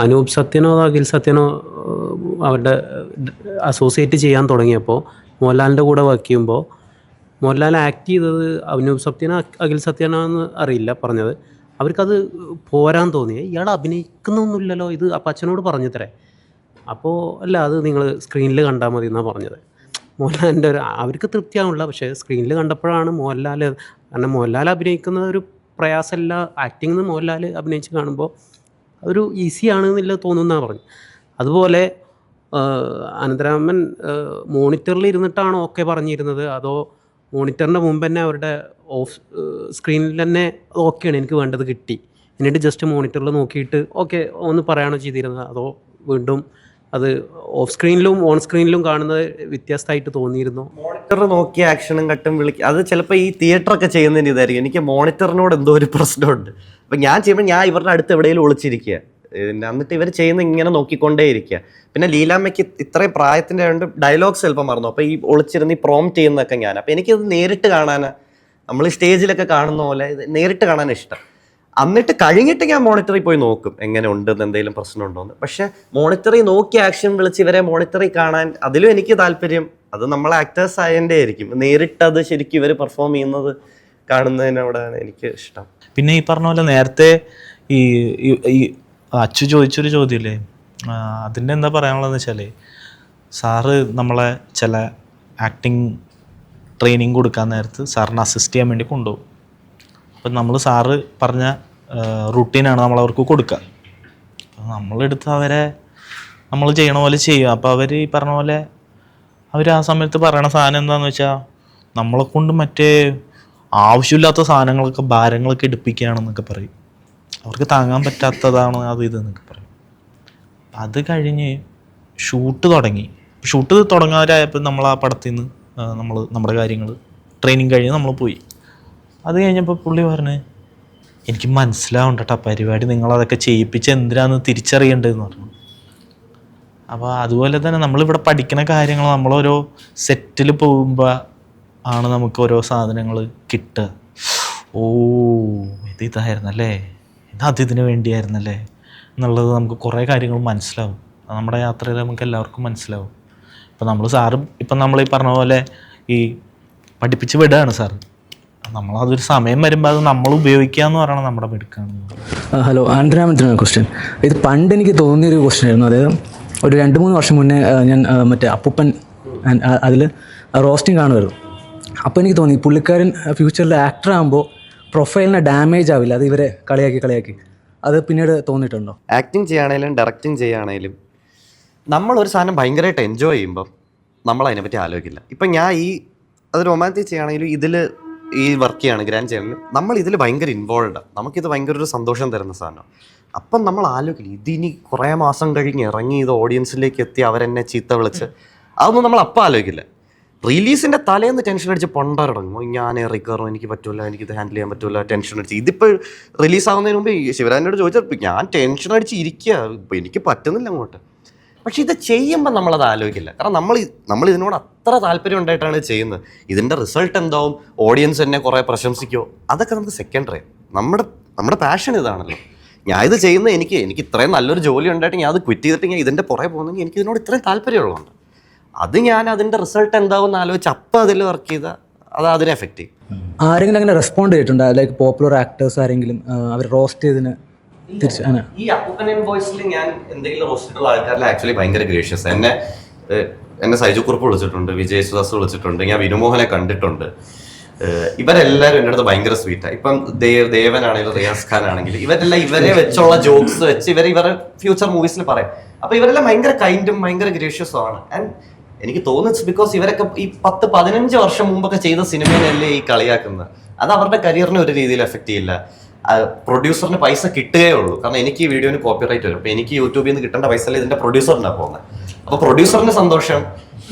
S5: അനൂപ് സത്യനോ അഖിൽ സത്യനോ അവരുടെ അസോസിയേറ്റ് ചെയ്യാൻ തുടങ്ങിയപ്പോൾ മോഹൻലാലിൻ്റെ കൂടെ വർക്ക് ചെയ്യുമ്പോൾ മോഹൻലാൽ ആക്ട് ചെയ്തത് അനൂപ് സത്യനോ അഖിൽ സത്യനാന്ന് അറിയില്ല പറഞ്ഞത്. അവർക്കത് പോരാൻ തോന്നി. ഇയാൾ അഭിനയിക്കുന്നൊന്നുമില്ലല്ലോ, ഇത് അപ്പം അച്ഛനോട് പറഞ്ഞു തരേ. അപ്പോൾ അല്ല, അത് നിങ്ങൾ സ്ക്രീനിൽ കണ്ടാൽ മതി എന്നാണ് പറഞ്ഞത്. മോഹൻലാലിൻ്റെ അവർക്ക് തൃപ്തിയാവില്ല, പക്ഷേ സ്ക്രീനിൽ കണ്ടപ്പോഴാണ് മോഹൻലാൽ, കാരണം മോഹൻലാൽ അഭിനയിക്കുന്ന ഒരു പ്രയാസമല്ല ആക്ടിങ് എന്ന് മോഹൻലാൽ അഭിനയിച്ച് കാണുമ്പോൾ അതൊരു ഈസിയാണ് എന്നില്ല തോന്നുന്നതാണ് പറഞ്ഞു. അതുപോലെ അനന്തരാമൻ മോണിറ്ററിൽ ഇരുന്നിട്ടാണ് ഓക്കെ പറഞ്ഞിരുന്നത്, അതോ മോണിറ്ററിൻ്റെ മുമ്പ് തന്നെ അവരുടെ ഓഫ് സ്ക്രീനിൽ തന്നെ ഓക്കെയാണ് എനിക്ക് വേണ്ടത് കിട്ടി, എന്നിട്ട് ജസ്റ്റ് മോണിറ്ററിൽ നോക്കിയിട്ട് ഓക്കെ ഒന്ന് പറയുകയാണോ ചെയ്തിരുന്നത്, അതോ വീണ്ടും അത് ഓഫ് സ്ക്രീനിലും ഓൺ സ്ക്രീനിലും കാണുന്നത് വ്യത്യസ്തമായിട്ട് തോന്നിയിരുന്നു?
S2: മോണിറ്റർ നോക്കി ആക്ഷനും കട്ടും വിളിക്കുക, അത് ചിലപ്പോൾ ഈ തിയേറ്ററൊക്കെ ചെയ്യുന്നതിന് ഇതായിരിക്കും. എനിക്ക് മോണിറ്ററിനോട് എന്തോ ഒരു പ്രശ്നമുണ്ട്. അപ്പം ഞാൻ ചെയ്യുമ്പോൾ ഞാൻ ഇവരുടെ അടുത്ത് എവിടെയെങ്കിലും ഒളിച്ചിരിക്കുക, എന്നിട്ട് ഇവർ ചെയ്യുന്ന ഇങ്ങനെ നോക്കിക്കൊണ്ടേ ഇരിക്കുക. പിന്നെ ലീലാമ്മയ്ക്ക് ഇത്രയും പ്രായത്തിൻ്റെ ആയതുകൊണ്ട് ഡയലോഗ്സ് ചിലപ്പോൾ മറന്നു. അപ്പോൾ ഈ ഒളിച്ചിരുന്ന് ഈ പ്രോംപ്റ്റ് ചെയ്യുന്നതൊക്കെ ഞാൻ. അപ്പോൾ എനിക്കത് നേരിട്ട് കാണാനാണ്, നമ്മൾ സ്റ്റേജിലൊക്കെ കാണുന്ന പോലെ നേരിട്ട് കാണാൻ ഇഷ്ടം. എന്നിട്ട് കഴിഞ്ഞിട്ട് ഞാൻ മോണിറ്ററിൽ പോയി നോക്കും എങ്ങനെ ഉണ്ടെന്ന്, എന്തെങ്കിലും പ്രശ്നമുണ്ടോയെന്ന്. പക്ഷെ മോണിറ്ററിൽ നോക്കി ആക്ഷൻ വിളിച്ച് ഇവരെ മോണിറ്ററിൽ കാണാൻ അതിലും എനിക്ക് താല്പര്യം. അത് നമ്മളെ ആക്ടേഴ്സ് ആയതിൻ്റെ ആയിരിക്കും. നേരിട്ട് അത് ശരിക്കും ഇവർ പെർഫോം ചെയ്യുന്നത് കാണുന്നതിനോടാണ് എനിക്ക് ഇഷ്ടം.
S1: പിന്നെ ഈ പറഞ്ഞ പോലെ നേരത്തെ ഈ അച്ചു ചോദിച്ചൊരു ചോദ്യമില്ലേ, അതിൻ്റെ എന്താ പറയാനുള്ളതെന്ന് വെച്ചാൽ, സാറ് നമ്മളെ ചില ആക്ടിങ് ട്രെയിനിങ് കൊടുക്കാൻ നേരത്ത് സാറിന് അസിസ്റ്റ് ചെയ്യാൻ വേണ്ടി കൊണ്ടുപോകും. അപ്പം നമ്മൾ സാറ് പറഞ്ഞ റുട്ടീനാണ് നമ്മളവർക്ക് കൊടുക്കുക. അപ്പം നമ്മളെടുത്ത് അവരെ നമ്മൾ ചെയ്യണ പോലെ ചെയ്യും. അപ്പോൾ അവർ ഈ പറഞ്ഞ പോലെ അവർ ആ സമയത്ത് പറയണ സാധനം എന്താണെന്ന് വെച്ചാൽ, നമ്മളെ കൊണ്ട് മറ്റേ ആവശ്യമില്ലാത്ത സാധനങ്ങളൊക്കെ ഭാരങ്ങളൊക്കെ എടുപ്പിക്കുകയാണെന്നൊക്കെ പറയും. അവർക്ക് താങ്ങാൻ പറ്റാത്തതാണ് അത് ഇതെന്നൊക്കെ പറയും. അത് കഴിഞ്ഞ് ഷൂട്ട് തുടങ്ങാറായപ്പോൾ നമ്മൾ ആ പടത്തിൽ നിന്ന് നമ്മുടെ കാര്യങ്ങൾ ട്രെയിനിങ് കഴിഞ്ഞ് നമ്മൾ പോയി. അത് കഴിഞ്ഞപ്പോൾ പുള്ളി പറഞ്ഞ്, എനിക്ക് മനസ്സിലാവുണ്ട് കേട്ടോ പരിപാടി, നിങ്ങളതൊക്കെ ചെയ്യിപ്പിച്ച് എന്തിനാന്ന് തിരിച്ചറിയേണ്ടതെന്ന് പറഞ്ഞു. അപ്പോൾ അതുപോലെ തന്നെ നമ്മളിവിടെ പഠിക്കുന്ന കാര്യങ്ങൾ നമ്മളോരോ സെറ്റിൽ പോകുമ്പോൾ ആണ് നമുക്ക് ഓരോ സാധനങ്ങൾ കിട്ടുക. ഓ ഇതായിരുന്നല്ലേ, ഇതിന് വേണ്ടിയായിരുന്നല്ലേ എന്നുള്ളത് നമുക്ക് കുറേ കാര്യങ്ങൾ മനസ്സിലാവും. നമ്മുടെ യാത്രയിൽ നമുക്ക് എല്ലാവർക്കും മനസ്സിലാവും. ഇപ്പം നമ്മൾ ഈ പറഞ്ഞ പോലെ ഈ പഠിപ്പിച്ച് വിടുകയാണ് സാറ്. നമ്മളതൊരു സമയം വരുമ്പോൾ അത് നമ്മൾ ഉപയോഗിക്കുക എന്ന് പറയണം നമ്മുടെ മിടുക്കാണ്.
S6: Hello, ആൻഡ്രാമത്തിനൊരു question. ഇത് പണ്ട് എനിക്ക് തോന്നിയൊരു ക്വസ്റ്റ്യൻ ആയിരുന്നു. അതായത് ഒരു 2-3 വർഷം മുന്നേ ഞാൻ മറ്റേ അപ്പൂപ്പൻ അതിൽ റോസ്റ്റിംഗ് കാണുമായിരുന്നു. അപ്പോൾ എനിക്ക് തോന്നി പുള്ളിക്കാരൻ ഫ്യൂച്ചറിൽ ആക്ടർ ആകുമ്പോൾ പ്രൊഫൈലിന് ഡാമേജ് ആവില്ല, അത് ഇവരെ കളിയാക്കി. അത് പിന്നീട് തോന്നിയിട്ടുണ്ടോ?
S2: ആക്ടിങ് ചെയ്യുകയാണെങ്കിലും ഡയറക്റ്റിങ് ചെയ്യുകയാണെങ്കിലും നമ്മളൊരു സാധനം ഭയങ്കരമായിട്ട് എൻജോയ് ചെയ്യുമ്പം നമ്മൾ അതിനെപ്പറ്റി ആലോചിക്കില്ല. ഇപ്പം ഞാൻ അത് റൊമാൻറ്റിക് ചെയ്യുകയാണെങ്കിലും ഇതിൽ ഈ വർക്ക് ചെയ്യാണ് ഗ്രാൻഡ് ചെയ്യണമെങ്കിലും നമ്മൾ ഇതിൽ ഭയങ്കര ഇൻവോൾവാണ്. നമുക്കിത് ഭയങ്കര ഒരു സന്തോഷം തരുന്ന സാധനം. അപ്പം നമ്മൾ ആലോചിക്കില്ല ഇതിനി കുറേ മാസം കഴിഞ്ഞ് ഇറങ്ങി ഇത് ഓഡിയൻസിലേക്ക് എത്തി അവരെന്നെ ചീത്ത വിളിച്ച്, അതൊന്നും നമ്മൾ അപ്പം ആലോചിക്കില്ല. റിലീസിൻ്റെ തലേന്ന് ടെൻഷൻ അടിച്ച് പൊണ്ടറടങ്ങും, ഞാൻ റിക്കവറും എനിക്ക് പറ്റില്ല, എനിക്കിത് ഹാൻഡിൽ ചെയ്യാൻ പറ്റില്ല, ടെൻഷൻ അടിച്ച്. ഇതിപ്പോൾ റിലീസാകുന്നതിന് മുമ്പ് ശിവരാജനോട് ചോദിച്ചപ്പോൾ ഞാൻ ടെൻഷൻ അടിച്ച് ഇരിക്കുക, ഇപ്പം എനിക്ക് പറ്റുന്നില്ല അങ്ങോട്ട്. പക്ഷെ ഇത് ചെയ്യുമ്പോൾ നമ്മളത് ആലോചിക്കില്ല. കാരണം നമ്മൾ ഇതിനോട് അത്ര താല്പര്യം ഉണ്ടായിട്ടാണ് ചെയ്യുന്നത്. ഇതിൻ്റെ റിസൾട്ട് എന്താവും, ഓഡിയൻസ് എന്നെ കുറേ പ്രശംസിക്കുമോ, അതൊക്കെ നമുക്ക് സെക്കൻഡറി. നമ്മുടെ പാഷൻ ഇതാണല്ലോ. ഞാൻ ഇത് ചെയ്യുന്നത് എനിക്ക് ഇത്രയും നല്ലൊരു ജോലി ഉണ്ടായിട്ട് ഞാൻ അത് ക്വിറ്റ് ചെയ്തിട്ട് ഞാൻ ഇതിൻ്റെ പുറകെ പോകുന്നെങ്കിൽ എനിക്ക് ഇതിനോട് ഇത്രയും താല്പര്യമുള്ളതുകൊണ്ട് അത് ഞാൻ അതിൻ്റെ റിസൾട്ട് എന്താവും എന്ന് ആലോചിച്ച് അപ്പം അതിൽ വർക്ക് ചെയ്താൽ അത് അതിനെ എഫക്റ്റ് ചെയ്യും.
S6: ആരെങ്കിലും അങ്ങനെ റെസ്പോണ്ട് ചെയ്തിട്ടുണ്ടോ? ലൈക്ക് പോപ്പുലർ ആക്ടേഴ്സ് ആരെങ്കിലും അവർ റോസ്റ്റ് ചെയ്തതിന്
S2: ഈ അപ്പൂപ്പൻ വോയിസിൽ ഞാൻ എന്തെങ്കിലും റോസ്റ്റുള്ള ആൾക്കാരിൽ ആക്ച്വലി ഭയങ്കര ഗ്രേഷ്യസ്. എന്നെ സൈജു കുറുപ്പ് വിളിച്ചിട്ടുണ്ട്, വിജയ് സുദാസ് വിളിച്ചിട്ടുണ്ട്, ഞാൻ വിനുമോഹനെ കണ്ടിട്ടുണ്ട്. ഇവരെല്ലാവരും എൻ്റെ അടുത്ത് ഭയങ്കര സ്വീറ്റാണ്. ഇപ്പം ദേവനാണെങ്കിലും റിയാസ് ഖാൻ ആണെങ്കിലും ഇവരെല്ലാം ഇവരെ വെച്ചുള്ള ജോക്സ് വെച്ച് ഇവരെ ഫ്യൂച്ചർ മൂവീസിൽ പറയും. അപ്പോൾ ഇവരെല്ലാം ഭയങ്കര കൈൻഡും ഭയങ്കര ഗ്രേഷ്യസും ആണ്. ആൻഡ് എനിക്ക് തോന്നുന്നു ബിക്കോസ് ഇവരൊക്കെ ഈ 10-15 വർഷം മുമ്പൊക്കെ ചെയ്ത സിനിമയിലല്ലേ ഈ കളിയാക്കുന്നത്. അത് അവരുടെ കരിയറിനെ ഒരു രീതിയിൽ എഫക്റ്റ് ചെയ്യില്ല. പ്രൊഡ്യൂസറിന് പൈസ കിട്ടുകയേ ഉള്ളൂ. കാരണം എനിക്ക് ഈ വീഡിയോന് കോപ്പിറൈറ്റ് വരും. അപ്പോൾ എനിക്ക് യൂട്യൂബിൽ നിന്ന് കിട്ടേണ്ട പൈസ ഇതിൻ്റെ പ്രൊഡ്യൂസറിനാണ് പോകുന്നത്. അപ്പൊ പ്രൊഡ്യൂസറിന് സന്തോഷം,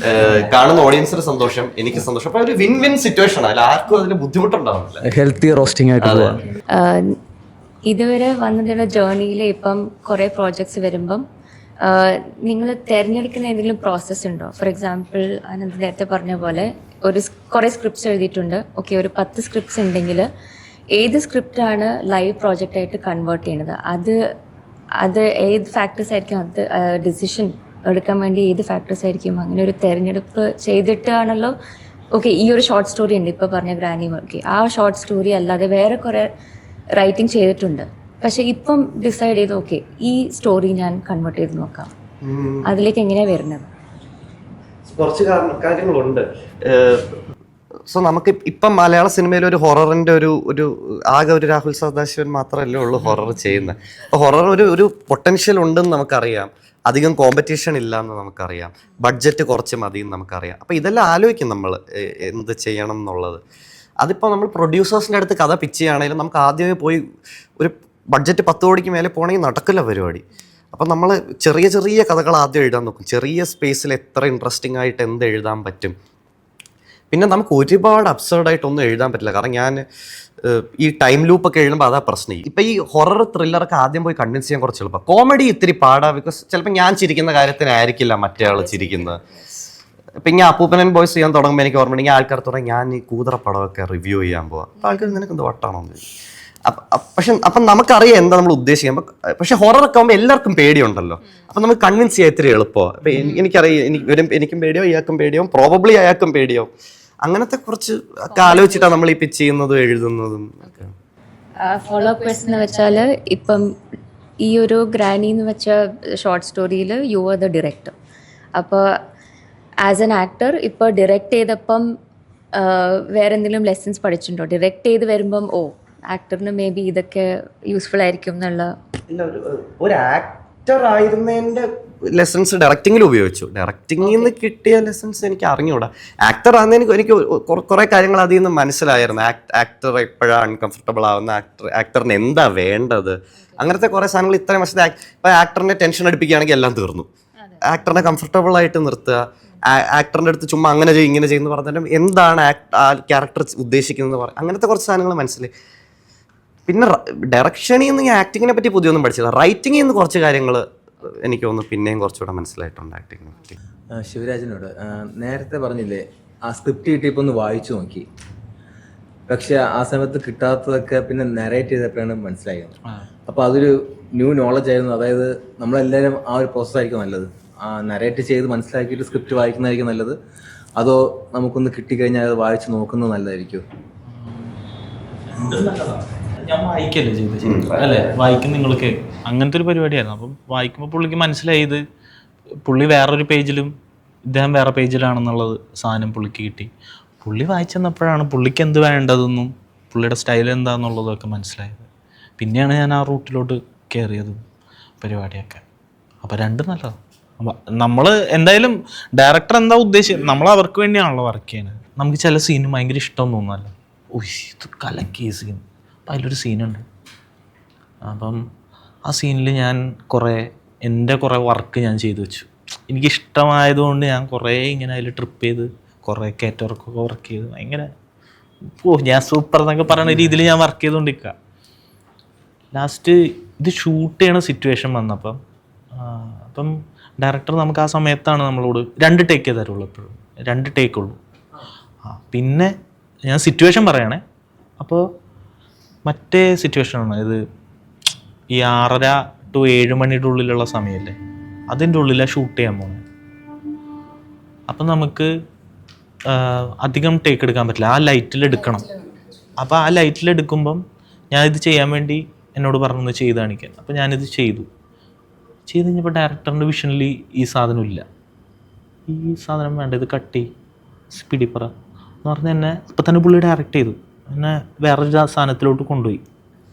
S2: കാണുന്ന ഓഡിയൻസിന് സന്തോഷം, എനിക്ക് സന്തോഷം. അപ്പൊ ഒരു വിൻ വിൻ സിറ്റുവേഷൻ ആണ്, ആർക്കും അതിൽ ബുദ്ധിമുട്ടുണ്ടാവുന്നില്ല.
S6: ഹെൽത്തി റോസ്റ്റിംഗ് ആയിട്ട് പോവാം.
S7: ഇതുവരെ വന്നിട്ടുള്ള ജേർണിയിൽ ഇപ്പം കുറേ പ്രോജക്ട്സ് വരുമ്പം നിങ്ങൾ തിരഞ്ഞെടുക്കുന്ന എന്തെങ്കിലും പ്രോസസ്സ് ഉണ്ടോ? ഫോർ എക്സാമ്പിൾ അനന്ത് നേരത്തെ പറഞ്ഞ പോലെ കുറേ സ്ക്രിപ്റ്റ്സ് എഴുതിയിട്ടുണ്ട്. ഓക്കെ, ഒരു 10 സ്ക്രിപ്റ്റ്സ് ഉണ്ടെങ്കിൽ ഏത് സ്ക്രിപ്റ്റാണ് ലൈവ് പ്രോജക്റ്റായിട്ട് കൺവേർട്ട് ചെയ്യുന്നത്? അത് ഏത് ഫാക്ടേഴ്സ് ആയിരിക്കും? അത് ഡിസിഷൻ എടുക്കാൻ വേണ്ടി ഏത് ഫാക്ടേഴ്സ് ആയിരിക്കും? അങ്ങനെ ഒരു തിരഞ്ഞെടുപ്പ് ചെയ്തിട്ടാണല്ലോ. ഓക്കെ, ഈ ഒരു ഷോർട്ട് സ്റ്റോറി ഉണ്ട്, ഇപ്പോൾ പറഞ്ഞ ഗ്രാനി. ഓക്കെ, ആ ഷോർട്ട് സ്റ്റോറി അല്ലാതെ വേറെ കുറേ റൈറ്റിംഗ് ചെയ്തിട്ടുണ്ട്. പക്ഷെ ഇപ്പം ഡിസൈഡ് ചെയ്ത് ഓക്കെ ഈ സ്റ്റോറി ഞാൻ കൺവേർട്ട് ചെയ്ത് നോക്കാം. അതിലേക്ക് എങ്ങനെയാണ് വരുന്നത്?
S2: കുറച്ച് കാര്യങ്ങളുണ്ട്. സോ നമുക്ക് ഇപ്പം മലയാള സിനിമയിൽ ഒരു ഹൊററിന്റെ ഒരു ആകെ ഒരു രാഹുൽ സദാശിവൻ മാത്രമല്ലേ ഉള്ളൂ ഹൊറർ ചെയ്യുന്നത്. അപ്പോൾ ഹൊറർ ഒരു പൊട്ടൻഷ്യൽ ഉണ്ടെന്ന് നമുക്കറിയാം, അധികം കോമ്പറ്റീഷൻ ഇല്ല എന്ന് നമുക്കറിയാം, ബഡ്ജറ്റ് കുറച്ച് മതി എന്ന് നമുക്കറിയാം. അപ്പോൾ ഇതെല്ലാം ആലോചിക്കും നമ്മൾ എന്ത് ചെയ്യണം എന്നുള്ളത്. അതിപ്പോൾ നമ്മൾ പ്രൊഡ്യൂസേഴ്സിൻ്റെ അടുത്ത് കഥ പിച്ച് ചെയ്യുകയാണെങ്കിലും നമുക്ക് ആദ്യമേ പോയി ഒരു ബഡ്ജറ്റ് 10 കോടിക്ക് മേലെ പോകണമെങ്കിൽ നടക്കില്ല പരിപാടി. അപ്പം നമ്മൾ ചെറിയ ചെറിയ കഥകൾ ആദ്യം എഴുതാൻ നോക്കും, ചെറിയ സ്പേസിൽ എത്ര ഇൻട്രസ്റ്റിംഗ് ആയിട്ട് എന്ത് എഴുതാൻ പറ്റും. പിന്നെ നമുക്ക് ഒരുപാട് അബ്സേർഡായിട്ടൊന്നും എഴുതാൻ പറ്റില്ല, കാരണം ഞാൻ ഈ ടൈം ലൂപ്പൊക്കെ എഴുതുമ്പോൾ അതാ പ്രശ്നം. ഇപ്പം ഈ ഹൊറർ ത്രില്ലറൊക്കെ ആദ്യം പോയി കൺവിൻസ് ചെയ്യാൻ കുറച്ച് എളുപ്പം. കോമഡി ഇത്തിരി പാടാ, ബിക്കോസ് ചിലപ്പോൾ ഞാൻ ചിരിക്കുന്ന കാര്യത്തിനായിരിക്കില്ല മറ്റേ ആൾ ചിരിക്കുന്നത്. ഇപ്പം ഇങ്ങനെ അപ്പൂപ്പനൻ ബോയ്സ് ചെയ്യാൻ തുടങ്ങുമ്പോൾ എനിക്ക് ഓർമ്മയുണ്ടെങ്കിൽ ആൾക്കാർ തുടങ്ങി ഞാൻ ഈ കൂതറ പടമൊക്കെ റിവ്യൂ ചെയ്യാൻ പോവാം. അപ്പോൾ ആൾക്കാർ നിനക്ക് എന്ത് വട്ടാണോ? പക്ഷെ അപ്പം നമുക്കറിയാം എന്താ നമ്മൾ ഉദ്ദേശിക്കാം. പക്ഷെ ഹൊററൊക്കെ ആകുമ്പോൾ എല്ലാവർക്കും പേടിയുണ്ടല്ലോ, അപ്പം നമുക്ക് കൺവിൻസ് ചെയ്യാൻ ഇത്തിരി എളുപ്പമാണ്. എനിക്കറിയാം, എനിക്കും പേടിയോ ഇയാൾക്കും പേടിയോ, പ്രോബബ്ലി അയാൾക്കും പേടിയോ. അങ്ങനത്തെ കുറച്ച് ഒക്കെ ആലോചിച്ചിട്ടാണ് നമ്മൾ ഈ പിച്ച് ചെയ്യുന്നതും എഴുതുന്നതും ഒക്കെ.
S7: ഫോളോ അപ്പ് ക്വസ്റ്റൻ എന്ന് വെച്ചാൽ ഇപ്പം ഈ ഒരു ഗ്രാനി എന്ന് വെച്ച ഷോർട്ട് സ്റ്റോറിയിൽ യു ആർ ദ ഡയറക്ടർ. അപ്പോൾ ആസ് എൻ ആക്ടർ ഇപ്പോൾ ഡയറക്റ്റ് ചെയ്തപ്പം വേറെ എന്തെങ്കിലും ലെസൺസ് പഠിച്ചിട്ടുണ്ടോ? ഡയറക്റ്റ് ചെയ്ത് വരുമ്പം ആക്ടറിന് മേ ബി ഇതൊക്കെ യൂസ്ഫുൾ ആയിരിക്കും എന്നുള്ള?
S2: ഇല്ല, ഒരു ആക്ടർ ആയിരുന്നതിൻ്റെ ലെസൺസ് ഡയറക്റ്റിങ്ങിൽ ഉപയോഗിച്ചു. ഡയറക്റ്റിങ്ങിൽ നിന്ന് കിട്ടിയ ലെസൺസ് എനിക്ക് അറിഞ്ഞുകൂടാ. ആക്ടർ ആകുന്നതിന് എനിക്ക് കുറേ കാര്യങ്ങൾ അതിൽ നിന്ന് മനസ്സിലായിരുന്നു. ആക്ടർ എപ്പോഴാണ് അൺകംഫർട്ടബിൾ ആവുന്ന, ആക്ടറിന് എന്താ വേണ്ടത്, അങ്ങനത്തെ കുറേ സാധനങ്ങൾ ഇത്രയും വർഷത്തെ. ഇപ്പം ആക്ടറിനെ ടെൻഷൻ അടുപ്പിക്കുകയാണെങ്കിൽ എല്ലാം തീർന്നു. ആക്ടറിനെ കംഫർട്ടബിൾ ആയിട്ട് നിർത്തുക, ആക്ടറിൻ്റെ അടുത്ത് ചുമ്മാ അങ്ങനെ ചെയ്യും ഇങ്ങനെ ചെയ്യുന്നു പറഞ്ഞാലും എന്താണ് ആ ക്യാരക്ടർ ഉദ്ദേശിക്കുന്നത് പറയാം. അങ്ങനത്തെ കുറച്ച് സാധനങ്ങൾ മനസ്സിലായി. പിന്നെ ഡയറക്ഷനിൽ നിന്ന് ഞാൻ ആക്ടിങ്ങിനെ പറ്റി പുതിയൊന്നും പഠിച്ചില്ല. റൈറ്റിങ്ങിൽ നിന്ന് കുറച്ച് കാര്യങ്ങൾ എനിക്ക് തോന്നുന്നു പിന്നെയും കുറച്ചുകൂടെ മനസ്സിലായിട്ടുണ്ട് ആക്ടിങ്ങിനെ പറ്റി.
S8: ശിവരാജനോട് നേരത്തെ പറഞ്ഞില്ലേ ആ സ്ക്രിപ്റ്റ് കിട്ടിയപ്പോൾ ഒന്ന് വായിച്ചു നോക്കി, പക്ഷെ ആ സമയത്ത് കിട്ടാത്തതൊക്കെ പിന്നെ നരേറ്റ് ചെയ്തപ്പോഴാണ് മനസ്സിലായത്. അപ്പോൾ അതൊരു ന്യൂ നോളജ് ആയിരുന്നു. അതായത് നമ്മളെല്ലാവരും ആ ഒരു പ്രോസസ്സായിരിക്കും നല്ലത്. നരേറ്റ് ചെയ്ത് മനസ്സിലാക്കിയിട്ട് സ്ക്രിപ്റ്റ് വായിക്കുന്നതായിരിക്കും നല്ലത്, അതോ നമുക്കൊന്ന് കിട്ടിക്കഴിഞ്ഞാൽ അത് വായിച്ച് നോക്കുന്നത് നല്ലതായിരിക്കും?
S1: ഞാൻ വായിക്കല്ലേ ചെയ്ത് അല്ലേ, വായിക്കും നിങ്ങൾക്ക് അങ്ങനത്തെ ഒരു പരിപാടിയായിരുന്നു. അപ്പം വായിക്കുമ്പോൾ പുള്ളിക്ക് മനസ്സിലായി ഇത് പുള്ളി വേറൊരു പേജിലും ഇദ്ദേഹം വേറെ പേജിലാണെന്നുള്ളത് സാധനം പുള്ളിക്ക് കിട്ടി. പുള്ളി വായിച്ചെന്നപ്പോഴാണ് പുള്ളിക്ക് എന്ത് വേണ്ടതെന്നും പുള്ളിയുടെ സ്റ്റൈൽ എന്താണെന്നുള്ളതും ഒക്കെ മനസ്സിലായത്. പിന്നെയാണ് ഞാൻ ആ റൂട്ടിലോട്ട് കയറിയതും പരിപാടിയൊക്കെ. അപ്പോൾ രണ്ടും നല്ലതാണ്. നമ്മൾ എന്തായാലും ഡയറക്ടർ എന്താ ഉദ്ദേശിച്ചത്, നമ്മൾ അവർക്ക് വേണ്ടിയാണല്ലോ വർക്ക് ചെയ്യുന്നത്. നമുക്ക് ചില സീന് ഭയങ്കര ഇഷ്ടം തോന്നുമല്ലോ, ഇത് കലക്കിയ സീൻ, അപ്പം അതിലൊരു സീനുണ്ട്. അപ്പം ആ സീനിൽ ഞാൻ എൻ്റെ കുറേ വർക്ക് ഞാൻ ചെയ്തു വെച്ചു. എനിക്കിഷ്ടമായതുകൊണ്ട് ഞാൻ കുറേ ഇങ്ങനെ അതിൽ ട്രിപ്പ് ചെയ്ത് കുറേ കയറ്റവർക്കൊക്കെ വർക്ക് ചെയ്ത് ഭയങ്കര ഞാൻ സൂപ്പർ എന്നൊക്കെ പറയുന്ന രീതിയിൽ ഞാൻ വർക്ക് ചെയ്തുകൊണ്ടിരിക്കുക. ലാസ്റ്റ് ഇത് ഷൂട്ട് ചെയ്യണ സിറ്റുവേഷൻ വന്നപ്പം അപ്പം ഡയറക്ടർ നമുക്ക് ആ സമയത്താണ് നമ്മളോട് 2 ടേക്കേ തരുള്ളൂ, എപ്പോഴും 2 ടേക്കുള്ളൂ. പിന്നെ ഞാൻ സിറ്റുവേഷൻ പറയണേ. അപ്പോൾ മറ്റേ സിറ്റുവേഷനാണ് ഇത്, ഈ 6:30 to 7 മണിയുടെ ഉള്ളിലുള്ള സമയമല്ലേ, അതിൻ്റെ ഉള്ളിലാണ് ഷൂട്ട് ചെയ്യാൻ പോകുന്നത്. അപ്പം നമുക്ക് അധികം ടേക്ക് എടുക്കാൻ പറ്റില്ല, ആ ലൈറ്റിൽ എടുക്കണം. അപ്പോൾ ആ ലൈറ്റിൽ എടുക്കുമ്പം ഞാനിത് ചെയ്യാൻ വേണ്ടി എന്നോട് പറഞ്ഞു ചെയ്ത് കാണിക്കാൻ. അപ്പോൾ ഞാനിത് ചെയ്ത് കഴിഞ്ഞപ്പോൾ ഡയറക്ടറിൻ്റെ വിഷനിൽ ഈ സാധനം ഇല്ല, ഈ സാധനം വേണ്ട, ഇത് കട്ടി സ്പീഡിപ്പറ എന്ന് പറഞ്ഞ് എന്നെ ഇപ്പം തന്നെ പുള്ളി ഡയറക്റ്റ് ചെയ്തു, എന്നെ വേറൊരു സാധനത്തിലോട്ട് കൊണ്ടുപോയി.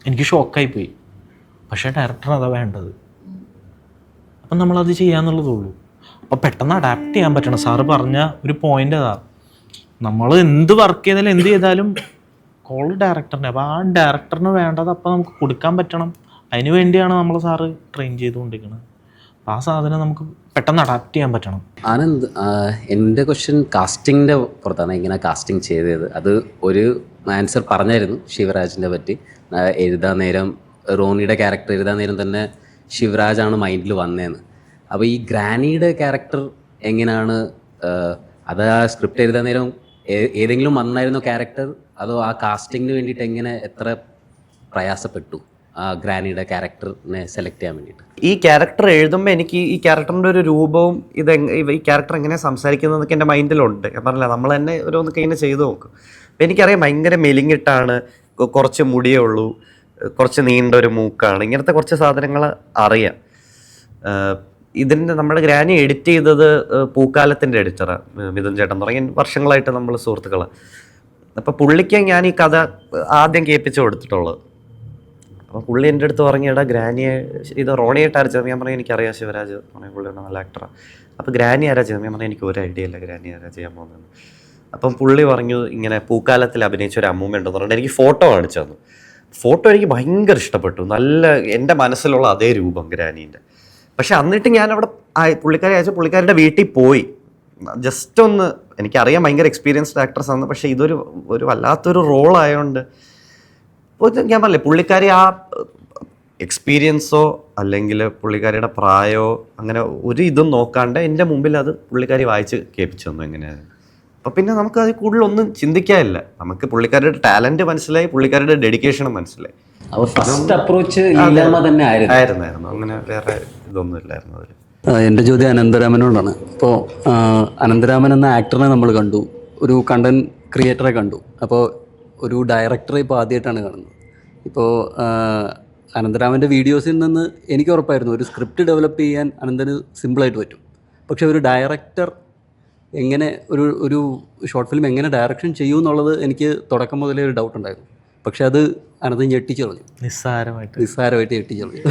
S1: എനിക്ക് ഷോക്കായിപ്പോയി. പക്ഷേ ഡയറക്ടറിന് അതാ വേണ്ടത്. അപ്പം നമ്മളത് ചെയ്യാന്നുള്ളതുള്ളൂ. അപ്പോൾ പെട്ടെന്ന് അഡാപ്റ്റ് ചെയ്യാൻ പറ്റണം. സാറ് പറഞ്ഞ ഒരു പോയിൻ്റ് അതാ, നമ്മൾ എന്ത് വർക്ക് ചെയ്താലും എന്ത് ചെയ്താലും കോൾ ഡയറക്ടറിൻ്റെ. അപ്പോൾ ആ ഡയറക്ടറിന് വേണ്ടത് അപ്പം നമുക്ക് കൊടുക്കാൻ പറ്റണം. അതിന് വേണ്ടിയാണ് നമ്മൾ സാറ് ട്രെയിൻ ചെയ്തുകൊണ്ടിരിക്കുന്നത്. ആ സാധനം നമുക്ക് പെട്ടെന്ന് അഡാപ്റ്റ് ചെയ്യാൻ പറ്റണം.
S9: ആനന്ദ്, എൻ്റെ ക്വസ്റ്റ്യൻ കാസ്റ്റിങ്ങിൻ്റെ പുറത്താണ്. എങ്ങനെ കാസ്റ്റിംഗ് ചെയ്തത്? അത് ഒരു ആൻസർ പറഞ്ഞായിരുന്നു ശിവരാജിനെ പറ്റി. എഴുതാൻ നേരം റോണിയുടെ ക്യാരക്ടർ എഴുതാൻ നേരം തന്നെ ശിവരാജാണ് മൈൻഡിൽ വന്നതെന്ന്. അപ്പോൾ ഈ ഗ്രാനിയുടെ ക്യാരക്ടർ എങ്ങനെയാണ് അത് ആ സ്ക്രിപ്റ്റ് എഴുതാൻ നേരം ഏതെങ്കിലും വന്നായിരുന്നോ ക്യാരക്ടർ, അതോ ആ കാസ്റ്റിങ്ങിന് വേണ്ടിയിട്ട് എത്ര പ്രയാസപ്പെട്ടു ആ ഗ്രാനിയുടെ ക്യാരക്ടറിനെ സെലക്ട് ചെയ്യാൻ വേണ്ടിയിട്ട്?
S2: ഈ ക്യാരക്ടർ എഴുതുമ്പോൾ എനിക്ക് ഈ ക്യാരക്ടറിൻ്റെ ഒരു രൂപവും ഈ ക്യാരക്ടർ എങ്ങനെ സംസാരിക്കുന്നതൊക്കെ എൻ്റെ മൈൻഡിലുണ്ട്. ഞാൻ പറഞ്ഞില്ല, നമ്മൾ തന്നെ ഓരോന്നൊക്കെ ഇങ്ങനെ ചെയ്തു നോക്കും. അപ്പം എനിക്കറിയാം ഭയങ്കര മെലിഞ്ഞിട്ടാണ്, കുറച്ച് മുടിയേ ഉള്ളൂ, കുറച്ച് നീണ്ട ഒരു മൂക്കാണ്, ഇങ്ങനത്തെ കുറച്ച് സാധനങ്ങൾ അറിയാം. ഇതിൻ്റെ നമ്മുടെ ഗ്രാനി എഡിറ്റ് ചെയ്തത് പൂക്കാലത്തിൻ്റെ എഡിറ്ററാണ് മിഥുൻ ചേട്ടൻ തുടങ്ങി വർഷങ്ങളായിട്ട് നമ്മൾ സുഹൃത്തുക്കളാണ്. അപ്പോൾ പുള്ളിക്ക് ഞാൻ ഈ കഥ ആദ്യം കേൾപ്പിച്ച് കൊടുത്തിട്ടുള്ളത്. അപ്പോൾ പുള്ളി എൻ്റെ അടുത്ത് പറഞ്ഞിടാ ഗ്രാനിയെ ഇത് റോണിയായിട്ട് ആരാ ചെയ്തത്? ഞാൻ പറഞ്ഞു എനിക്കറിയാം ശിവരാജ് പുള്ളിയുടെ നല്ല ആക്ടറാണ്. അപ്പോൾ ഗ്രാനി ആരാ ചെയ്തത്? ഞാൻ പറഞ്ഞു എനിക്ക് ഒരു ഐഡിയ ഇല്ല ഗ്രാനി ആരാ ചെയ്യാൻ പോകുന്നത്. അപ്പം പുള്ളി പറഞ്ഞു ഇങ്ങനെ പൂക്കാലത്തിൽ അഭിനയിച്ച ഒരു അമ്മൂമ്മ ഉണ്ടെന്ന് പറഞ്ഞിട്ട് എനിക്ക് ഫോട്ടോ കാണിച്ചു തന്നു. ഫോട്ടോ എനിക്ക് ഭയങ്കര ഇഷ്ടപ്പെട്ടു, നല്ല എൻ്റെ മനസ്സിലുള്ള അതേ രൂപം ഗ്രാനീൻ്റെ. പക്ഷെ എന്നിട്ട് ഞാൻ അവിടെ പുള്ളിക്കാരി അയച്ച പുള്ളിക്കാരുടെ വീട്ടിൽ പോയി ജസ്റ്റ് ഒന്ന്, എനിക്കറിയാം ഭയങ്കര എക്സ്പീരിയൻസ്ഡ് ആക്ട്രസ് ആണ്, പക്ഷേ ഇതൊരു വല്ലാത്തൊരു റോളായതുകൊണ്ട് ഞാൻ പറഞ്ഞില്ലേ പുള്ളിക്കാരി ആ എക്സ്പീരിയൻസോ അല്ലെങ്കിൽ പുള്ളിക്കാരിയുടെ പ്രായമോ അങ്ങനെ ഒരു ഇതും നോക്കാണ്ട് എൻ്റെ മുമ്പിൽ അത് പുള്ളിക്കാരി വായിച്ച് കേൾപ്പിച്ചു തന്നു എങ്ങനെയാണ്. അപ്പം പിന്നെ നമുക്ക് അത് കൂടുതലൊന്നും ചിന്തിക്കാനില്ല, നമുക്ക് പുള്ളിക്കാരുടെ ടാലൻറ്റ് മനസ്സിലായി, പുള്ളിക്കാരുടെ ഡെഡിക്കേഷനും മനസ്സിലായി.
S9: അപ്പോൾ ഫസ്റ്റ് അപ്രോച്ച് ലീലാമ്മ തന്നെ
S2: ആയിരുന്നു, അങ്ങനെ വേറെ ഇതൊന്നും ഇല്ലായിരുന്നു അതിൽ.
S6: എൻ്റെ ചോദ്യം അനന്തരാമനോടാണ്. ഇപ്പോൾ അനന്തരാമൻ എന്ന ആക്ടറിനെ നമ്മൾ കണ്ടു, ഒരു കണ്ടന്റ് ക്രിയേറ്ററെ കണ്ടു, അപ്പോൾ ഒരു ഡയറക്ടറെ ഇപ്പോൾ ആദ്യമായിട്ടാണ് കാണുന്നത്. ഇപ്പോൾ അനന്തരാമൻ്റെ വീഡിയോസിൽ നിന്ന് എനിക്ക് ഉറപ്പായിരുന്നു ഒരു സ്ക്രിപ്റ്റ് ഡെവലപ്പ് ചെയ്യാൻ അനന്തന് സിമ്പിളായിട്ട് പറ്റും. പക്ഷേ ഒരു ഡയറക്ടർ എങ്ങനെ ഒരു ഷോർട്ട് ഫിലിം എങ്ങനെ ഡയറക്ഷൻ ചെയ്യും എന്നുള്ളത് എനിക്ക് തുടക്കം മുതലേ ഒരു ഡൗട്ട് ഉണ്ടായിരുന്നു. പക്ഷെ അത് അനന്തൻ ഞെട്ടിച്ചു കളഞ്ഞു, നിസ്സാരമായിട്ട് ഞെട്ടിച്ചു കളഞ്ഞു.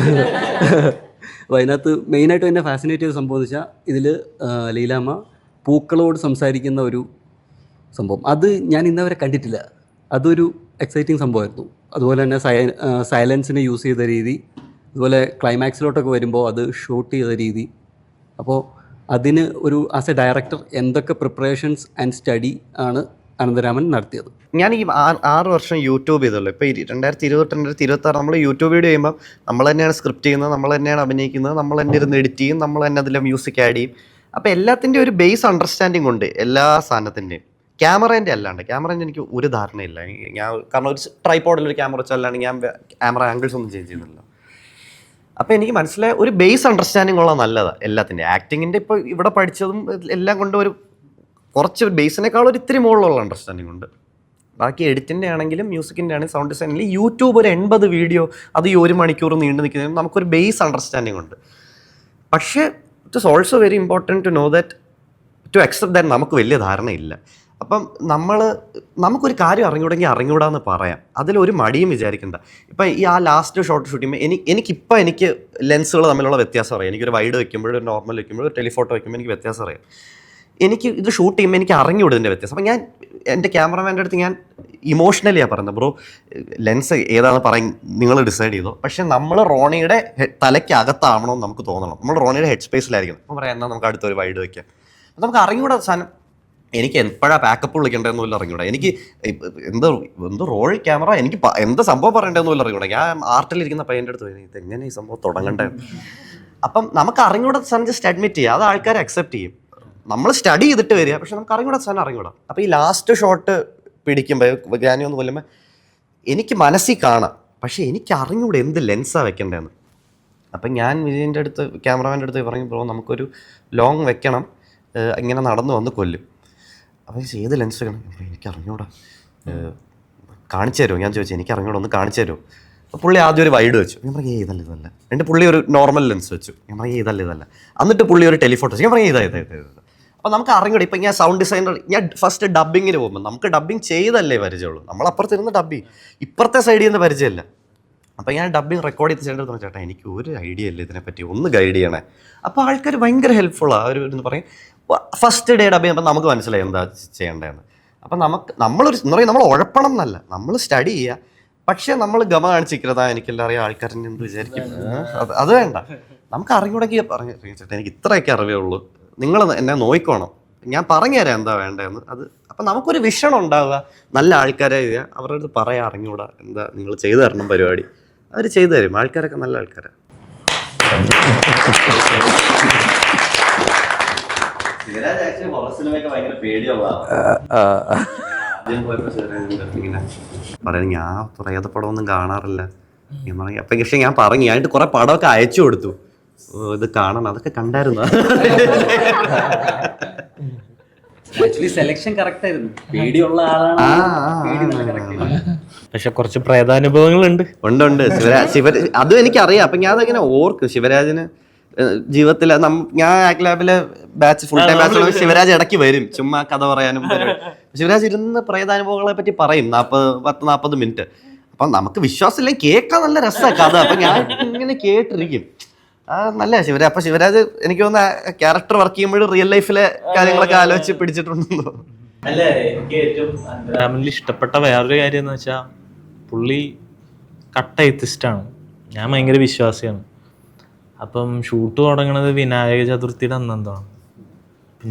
S6: അപ്പോൾ അതിനകത്ത് മെയിനായിട്ട് എന്നെ ഫാസിനേറ്റ് ചെയ്ത സംഭവം എന്ന് വെച്ചാൽ ഇതിൽ ലീലാമ്മ പൂക്കളോട് സംസാരിക്കുന്ന ഒരു സംഭവം, അത് ഞാൻ ഇന്നവരെ കണ്ടിട്ടില്ല. അതൊരു എക്സൈറ്റിംഗ് സംഭവമായിരുന്നു. അതുപോലെ തന്നെ സൈലൻസിനെ യൂസ് ചെയ്ത രീതി, അതുപോലെ ക്ലൈമാക്സിലോട്ടൊക്കെ വരുമ്പോൾ അത് ഷൂട്ട് ചെയ്ത രീതി. അപ്പോൾ അതിന് ഒരു ആസ് എ ഡയറക്ടർ എന്തൊക്കെ പ്രിപ്പറേഷൻസ് ആൻഡ് സ്റ്റഡി ആണ് അനന്തരാമൻ നടത്തിയത്?
S2: ഞാൻ ഈ 6 വർഷം യൂട്യൂബ് ചെയ്തുള്ളൂ. ഇപ്പോൾ 2020-2026 നമ്മൾ യൂട്യൂബ് വീഡിയോ ചെയ്യുമ്പോൾ നമ്മൾ തന്നെയാണ് സ്ക്രിപ്റ്റ് ചെയ്യുന്നത്, നമ്മൾ തന്നെയാണ് അഭിനയിക്കുന്നത്, നമ്മൾ തന്നെ ഇരുന്ന് എഡിറ്റ് ചെയ്യും, നമ്മൾ തന്നെ അതിൽ മ്യൂസിക് ആഡ് ചെയ്യും. അപ്പോൾ എല്ലാത്തിൻ്റെ ഒരു ബേസ് അണ്ടർസ്റ്റാൻഡിങ് ഉണ്ട് എല്ലാ സാധനത്തിൻ്റെയും. ക്യാമറേൻ്റെ ക്യാമറേൻ്റെ എനിക്ക് ഒരു ധാരണയില്ല. ഞാൻ കാരണം ഒരു ട്രൈപോഡിലൊരു ക്യാമറ വെച്ചല്ലാണ്ട് ഞാൻ ക്യാമറ ആംഗിൾസ് ഒന്നും ചേഞ്ച് ചെയ്യുന്നില്ല. അപ്പോൾ എനിക്ക് മനസ്സിലായ ഒരു ബേസ് അണ്ടർസ്റ്റാൻഡിങ് ഉള്ള നല്ലതാണ് എല്ലാത്തിൻ്റെ. ആക്ടിങ്ങിൻ്റെ ഇപ്പോൾ ഇവിടെ പഠിച്ചതും എല്ലാം കൊണ്ട് ഒരു കുറച്ച് ബേസിനേക്കാൾ ഒരു ഇത്തിരി മുകളിലുള്ള അണ്ടർസ്റ്റാൻഡിങ് ഉണ്ട്. ബാക്കി എഡിറ്റിൻ്റെ ആണെങ്കിലും മ്യൂസിക്കിൻ്റെ ആണെങ്കിലും സൗണ്ട് ഡിസൈനിൽ യൂട്യൂബ് ഒരു 80 വീഡിയോ അത് ഈ 1 മണിക്കൂർ നീണ്ടു നിൽക്കുന്നതിന് നമുക്കൊരു ബേസ് അണ്ടർസ്റ്റാൻഡിങ് ഉണ്ട്. പക്ഷേ it is also very important to know that to accept that നമുക്ക് വലിയ ധാരണയില്ല. അപ്പം നമുക്കൊരു കാര്യം അറിഞ്ഞൂടെങ്കിൽ അറിഞ്ഞൂടാന്ന് പറയാം, അതിലൊരു മടിയും വിചാരിക്കണ്ട. ഇപ്പം ഈ ആ ലാസ്റ്റ് ഷോട്ട് ഷൂട്ട് ചെയ്യുമ്പോൾ എനിക്ക് ലെൻസുകൾ തമ്മിലുള്ള വ്യത്യാസം അറിയാം. എനിക്കൊരു വൈഡ് വയ്ക്കുമ്പോഴും ഒരു നോർമൽ വയ്ക്കുമ്പോഴും ഒരു ടെലിഫോട്ടോ വയ്ക്കുമ്പോൾ എനിക്ക് വ്യത്യാസം അറിയാം. എനിക്ക് ഇത് ഷൂട്ട് ചെയ്യുമ്പോൾ എനിക്ക് അറിഞ്ഞൂടെ ഇതിൻ്റെ വ്യത്യാസം. അപ്പം ഞാൻ എൻ്റെ ക്യാമറമാൻ്റെ അടുത്ത് ഞാൻ ഇമോഷണലിയാണ് പറയുന്നത്, ബ്രോ ലെൻസ് ഏതാണെന്ന് പറയും, നിങ്ങൾ ഡിസൈഡ് ചെയ്തോ, പക്ഷേ നമ്മൾ റോണിയുടെ തലയ്ക്ക് അകത്താവണമെന്ന് നമുക്ക് തോന്നണം, നമ്മൾ റോണിയുടെ ഹെഡ് സ്പേസിലായിരിക്കണം. അപ്പം പറയാം എന്നാൽ നമുക്ക് അടുത്തൊരു വൈഡ് വയ്ക്കാം. അപ്പം നമുക്ക് അറിഞ്ഞൂടെ സാധനം. എനിക്ക് എപ്പോഴാണ് പാക്കപ്പ് വിളിക്കേണ്ടതെന്ന് പോലും അറിഞ്ഞൂടാ. എനിക്ക് എന്ത് റോൾ ക്യാമറ എനിക്ക് എന്ത് സംഭവം പറയേണ്ടതെന്ന് പോലും അറിഞ്ഞൂടാ. ഞാൻ ആർട്ടിലിരിക്കുന്ന പയ്യൻ്റെ അടുത്ത് പോയി ഇതെങ്ങനെ ഈ സംഭവം തുടങ്ങണ്ടേ. അപ്പം നമുക്ക് അറിഞ്ഞൂടാ സാധനം ജസ്റ്റ് അഡ്മിറ്റ് ചെയ്യുക, അത് ആൾക്കാർ അക്സെപ്റ്റ് ചെയ്യും. നമ്മൾ സ്റ്റഡി ചെയ്തിട്ട് വരിക, പക്ഷെ നമുക്ക് അറിഞ്ഞൂടാ സാധനം അറിഞ്ഞൂടാ. അപ്പോൾ ഈ ലാസ്റ്റ് ഷോട്ട് പിടിക്കുമ്പോൾ ഗ്രാനി ഒന്ന് കൊല്ലുമ്പോൾ എനിക്ക് മനസ്സിൽ കാണാം, പക്ഷേ എനിക്ക് അറിഞ്ഞൂടെ എന്ത് ലെൻസാണ് വെക്കേണ്ടതെന്ന്. അപ്പം ഞാൻ വിജയൻ്റെ അടുത്ത് ക്യാമറമാൻ്റെ അടുത്ത് പറഞ്ഞു, ബ്രോ നമുക്കൊരു ലോങ് വെക്കണം, ഇങ്ങനെ നടന്നു വന്ന് കൊല്ലും. അപ്പോൾ ഏത് ലെൻസ് വെക്കണം? എനിക്ക് അറിഞ്ഞൂടാ, കാണിച്ചു തരുമോ? ഞാൻ ചോദിച്ചു എനിക്ക് അറിഞ്ഞൂടാ, ഒന്ന് കാണിച്ചു തരുമോ? അപ്പോൾ പുള്ളി ആദ്യം ഒരു വൈഡ് വെച്ചു. ഞാൻ പറഞ്ഞു ഇതല്ല. എന്നിട്ട് പുള്ളി ഒരു നോർമൽ ലെൻസ് വെച്ചു. ഞാൻ പറഞ്ഞു ഇതല്ല. എന്നിട്ട് പുള്ളി ഒരു ടെലിഫോട്ടോ വെച്ചു. ഞാൻ പറഞ്ഞു ഇതാ. അപ്പോൾ നമുക്ക് അറിഞ്ഞൂടെ. ഇപ്പം ഞാൻ സൗണ്ട് ഡിസൈനർ, ഞാൻ ഫസ്റ്റ് ഡബ്ബിങ്ങിന് പോകുമ്പോൾ നമുക്ക് ഡബ്ബിങ് ചെയ്തല്ലേ പരിചയമുള്ളൂ, നമ്മളപ്പുറത്തിരുന്ന് ഡബ്ബി, ഇപ്പുറത്തെ സൈഡിൽ നിന്ന് പരിചയമില്ല. അപ്പോൾ ഞാൻ ഡബ്ബിങ് റെക്കോർഡ് ചെയ്ത് ചെയ്യേണ്ടത് ചേട്ടാ എനിക്ക് ഒരു ഐഡിയ ഇല്ല ഇതിനെപ്പറ്റി, ഒന്ന് ഗൈഡ് ചെയ്യണേ. അപ്പോൾ ആൾക്കാർ ഭയങ്കര ഹെൽപ്ഫുള്ളാണ്. അവർ എന്ന് പറയും ഫസ്റ്റ് ഡേ ഡബ്ബിങ് അപ്പോൾ നമുക്ക് മനസ്സിലായി എന്താ ചെയ്യേണ്ടതെന്ന്. അപ്പം നമ്മൾ ഉഴപ്പണം എന്നല്ല, നമ്മൾ സ്റ്റഡി ചെയ്യുക. പക്ഷേ നമ്മൾ ഗമ കാണിച്ചിരിക്കുന്നതാ എനിക്കെല്ലാം അറിയാം, ആൾക്കാരെന്നെ എന്ത് വിചാരിക്കും, അത് വേണ്ട. നമുക്ക് അറിയൂടെങ്കിൽ പറഞ്ഞു ചേട്ടാ എനിക്ക് ഇത്രയൊക്കെ അറിവേ ഉള്ളൂ, നിങ്ങൾ എന്നെ നോക്കിക്കോണം, ഞാൻ പറഞ്ഞുതരാം എന്താ വേണ്ടതെന്ന്. അത് അപ്പം നമുക്കൊരു വിഷൻ ഉണ്ടാവുക, നല്ല ആൾക്കാരെ അവരുടെ അടുത്ത് പറയാൻ അറിഞ്ഞൂടാ എന്താ നിങ്ങൾ ചെയ്തു തരണം പരിപാടി, അവർ ചെയ്തു തരും. ആൾക്കാരൊക്കെ നല്ല ആൾക്കാരാണ്. പറയാൻ ഞാൻ പ്രേത പടമൊന്നും കാണാറില്ല ഞാൻ പറഞ്ഞു. അപ്പൊ പക്ഷെ ഞാൻ പറഞ്ഞു, ഞാനിട്ട് കുറെ പടമൊക്കെ അയച്ചു കൊടുത്തു, ഇത് കാണണം, അതൊക്കെ കണ്ടായിരുന്നു.
S9: ആക്ച്വലി സെലക്ഷൻ കറക്റ്റ് ആയിരുന്നു. പേടിയുള്ള ആളാണ്.
S1: പക്ഷെ കുറച്ച് പ്രേതാനുഭവങ്ങളുണ്ട്.
S2: ഉണ്ട് ശിവരാജ് അതും എനിക്കറിയാം. അപ്പൊ ഞാൻ അതങ്ങനെ ഓർക്കും ശിവരാജിന് ജീവിതത്തിൽ. ഞാൻ ആക്ട് ലാബിലെ batch full time batch Shivaraj ഇടയ്ക്ക് വരും ചുമ്മാ കഥ പറയാനും. ശിവരാജ് ഇരുന്ന് പ്രേതാനുഭവങ്ങളെ പറ്റി പറയും 40 മിനിറ്റ്. അപ്പൊ നമുക്ക് വിശ്വാസമില്ലെങ്കിൽ കേൾക്കാൻ നല്ല രസമാണ് കഥ. അപ്പൊ ഞാൻ ഇങ്ങനെ കേട്ടിരിക്കും. നല്ല ശിവരാജ്. അപ്പൊ ശിവരാജ് എനിക്ക് തോന്നുന്ന ക്യാരക്ടർ വർക്ക് ചെയ്യുമ്പോഴും റിയൽ ലൈഫിലെ കാര്യങ്ങളൊക്കെ ആലോചിച്ച് പിടിച്ചിട്ടുണ്ടെന്നോ.
S1: അല്ല, എനിക്ക് ഏറ്റവും അന്തരാമനിൽ ഇഷ്ടപ്പെട്ട വേറൊരു കാര്യം എന്ന് വെച്ചാൽ പുള്ളി കട്ട എത്തിസ്റ്റാണ്, ഞാൻ ഭയങ്കര വിശ്വാസിയാണ്. അപ്പം ഷൂട്ട് തുടങ്ങണത് വിനായക ചതുർത്ഥിയുടെ അന്നെന്താണ്.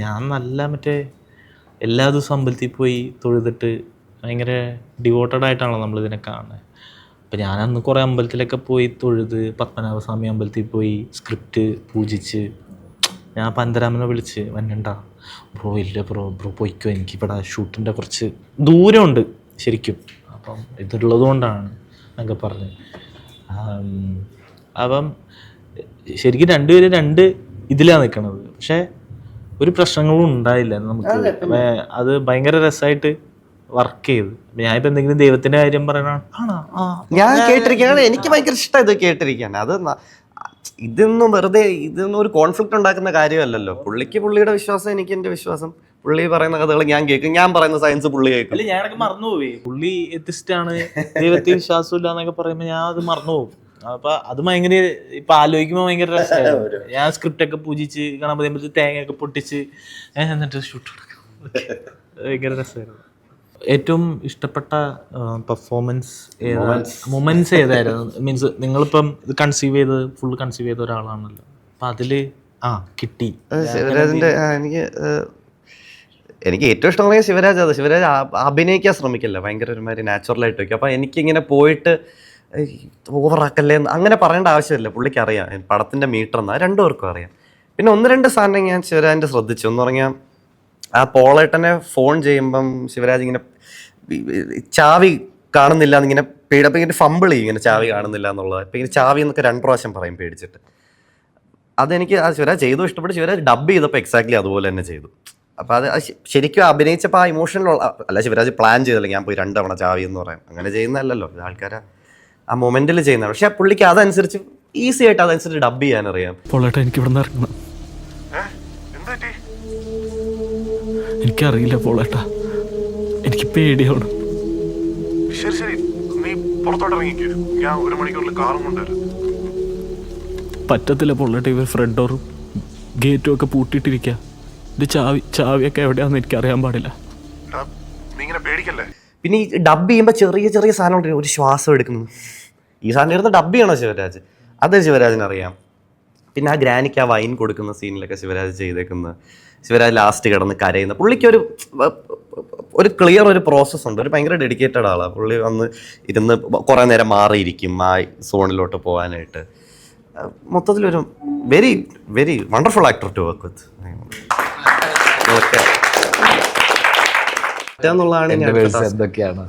S1: ഞാൻ നല്ല മറ്റേ എല്ലാ ദിവസവും അമ്പലത്തിൽ പോയി തൊഴുതിട്ട് ഭയങ്കര ഡിവോട്ടഡ് ആയിട്ടാണല്ലോ നമ്മളിതിനെ കാണുന്നത്. അപ്പം ഞാൻ അന്ന് കുറേ അമ്പലത്തിലൊക്കെ പോയി തൊഴുത്, പത്മനാഭസ്വാമി അമ്പലത്തിൽ പോയി സ്ക്രിപ്റ്റ് പൂജിച്ച്, ഞാൻ പന്തരാമനെ വിളിച്ച് വന്നണ്ടാ ബ്രോ, ഇല്ല ബ്രോ പോയിക്കോ, എനിക്കിവിടെ ഷൂട്ടിൻ്റെ കുറച്ച് ദൂരമുണ്ട് ശരിക്കും, അപ്പം ഇതുള്ളത് കൊണ്ടാണ് എന്നൊക്കെ പറഞ്ഞ്. അപ്പം ശരിക്കും രണ്ടുപേരും രണ്ട് ഇതിലാണ് നിൽക്കണത്. പക്ഷേ ഒരു പ്രശ്നങ്ങളും ഉണ്ടായില്ല നമുക്ക്. അത് ഭയങ്കര രസമായിട്ട് വർക്ക് ചെയ്ത്. ഞാനിപ്പോൾ എന്തെങ്കിലും ദൈവത്തിൻ്റെ കാര്യം പറയണ
S2: ഞാൻ കേട്ടിരിക്കുകയാണ്, എനിക്ക് ഭയങ്കര ഇഷ്ടം ഇത് കേട്ടിരിക്കുകയാണ്. അത് ഇതൊന്നും വെറുതെ ഇതൊന്നും ഒരു കോൺഫ്ലിക്റ്റ് ഉണ്ടാക്കുന്ന കാര്യമല്ലല്ലോ. പുള്ളിക്ക് പുള്ളിയുടെ വിശ്വാസം, എനിക്ക് എൻ്റെ വിശ്വാസം. പുള്ളി പറയുന്ന കഥകൾ ഞാൻ കേൾക്കും, ഞാൻ പറയുന്ന സയൻസ് പുള്ളി കേൾക്കും.
S1: അല്ല, ഞാനൊക്കെ മറന്നുപോയി. പുള്ളി എത്തിസ്റ്റാണ്, ദൈവത്തിൽ വിശ്വാസമില്ല എന്നൊക്കെ പറയുമ്പോൾ ഞാൻ അത് മറന്നുപോകും. അപ്പൊ അത് ഭയങ്കര ഇപ്പൊ ആലോചിക്കുമ്പോൾ ഭയങ്കര രസമായിരുന്നു. ഞാൻ സ്ക്രിപ്റ്റ് ഒക്കെ പൂജിച്ച് ഗണപതി അമ്പലത്തിൽ തേങ്ങയൊക്കെ പൊട്ടിച്ച് എന്നിട്ട് ഷൂട്ട് കൊടുക്കും. ഭയങ്കര രസമായിരുന്നു. ഏറ്റവും ഇഷ്ടപ്പെട്ട പെർഫോമൻസ് മൊമെന്റ്സ് ഏതായിരുന്നു? മീൻസ് നിങ്ങളിപ്പം ഇത് ഫുൾ കൺസീവ് ചെയ്ത ഒരാളാണല്ലോ, അപ്പൊ അതില് കിട്ടി
S2: ശിവരാജിന്റെ. എനിക്ക് ഏറ്റവും ഇഷ്ടം പറഞ്ഞാൽ ശിവരാജ്. അത് ശിവരാജ് അഭിനയിക്കാൻ ശ്രമിക്കില്ല, ഭയങ്കര ഒരുമാതിരി നാച്ചുറലായിട്ട് വയ്ക്കും. അപ്പൊ എനിക്കിങ്ങനെ പോയിട്ട് ഓവറാക്കല്ലേ അങ്ങനെ പറയേണ്ട ആവശ്യമില്ല. പുള്ളിക്ക് അറിയാം പടത്തിന്റെ മീറ്റർ എന്നാ, രണ്ടുപേർക്കും അറിയാം. പിന്നെ 1-2 സാധനം ഞാൻ ശിവരാജിന്റെ ശ്രദ്ധിച്ചു. എന്ന് പറഞ്ഞാൽ ആ പോളേട്ടനെ ഫോൺ ചെയ്യുമ്പം ശിവരാജ് ഇങ്ങനെ ചാവി കാണുന്നില്ല എന്നിങ്ങനെ അപ്പം ഇങ്ങനെ ഫമ്പിൾ ചെയ്യും, ഇങ്ങനെ ചാവി കാണുന്നില്ല എന്നുള്ളത്. ഇപ്പം ഇങ്ങനെ ചാവി എന്നൊക്കെ 2 പ്രാവശ്യം പറയും പേടിച്ചിട്ട്. അതെനിക്ക് ശിവരാജ് ചെയ്തു ഇഷ്ടപ്പെട്ട്. ശിവരാജ് ഡബ് ചെയ്തപ്പോൾ എക്സാക്ട്ലി അതുപോലെ തന്നെ ചെയ്തു. അപ്പം അത് ശരിക്കും അഭിനയിച്ചപ്പോൾ ആ ഇമോഷനിലുള്ള അല്ല, ശിവരാജ് പ്ലാൻ ചെയ്തല്ല ഞാൻ പോയി 2 തവണ ചാവി എന്ന് പറയാം, അങ്ങനെ ചെയ്യുന്നതല്ലല്ലോ. ആൾക്കാരെ ആ മൊമെന്റിൽ ചെയ്യുന്നതാണ്. പക്ഷെ ആ പുള്ളിക്ക് അതനുസരിച്ച് ഈസി ആയിട്ട് അതനുസരിച്ച് ഡബ് ചെയ്യാൻ അറിയാം.
S1: പോളേട്ടാ, എനിക്ക് ഇവിടെ നിന്ന് ഇറങ്ങണം. എനിക്കറിയില്ല പോളേട്ടാ, എനിക്ക് പേടിയാണ്.
S10: ശരി, നീ പുറത്തോട്ട് ഇറങ്ങിക്കോ, ഞാൻ 1 മണിക്കൂറിൽ കാറും കൊണ്ടുവരാം.
S1: പറ്റത്തില്ല പോളേട്ടാ, ഇവർ ഫ്രണ്ട് ഡോറും ഗേറ്റും ഒക്കെ പൂട്ടിയിട്ടിരിക്കുക. ഇത് ചാവിയൊക്കെ എവിടെയാണെന്ന് എനിക്കറിയാൻ പാടില്ല.
S10: നീ ഇങ്ങനെ പേടിക്കല്ലേ.
S2: പിന്നെ ഈ ഡബ് ചെയ്യുമ്പോൾ ചെറിയ ചെറിയ സാധനം ഉണ്ട്, ഒരു ശ്വാസം എടുക്കുന്നു. ഈ സാധനം ഇരുന്ന് ഡബ് ചെയ്യണോ ശിവരാജ്? അത് ശിവരാജിനറിയാം. പിന്നെ ആ ഗ്രാനിക്ക് ആ വൈൻ കൊടുക്കുന്ന സീനിലൊക്കെ ശിവരാജ് ചെയ്തേക്കുന്നത്, ശിവരാജ് ലാസ്റ്റ് കിടന്ന് കരയുന്ന, പുള്ളിക്ക് ഒരു ക്ലിയർ ഒരു പ്രോസസ്സ് ഉണ്ട്. ഒരു ഭയങ്കര ഡെഡിക്കേറ്റഡ് ആളാണ് പുള്ളി. വന്ന് ഇരുന്ന് കുറേ നേരം മാറിയിരിക്കും ആ സോണിലോട്ട് പോകാനായിട്ട്. മൊത്തത്തിലൊരു very very wonderful actor to work with
S4: എന്തൊക്കെയാണ്.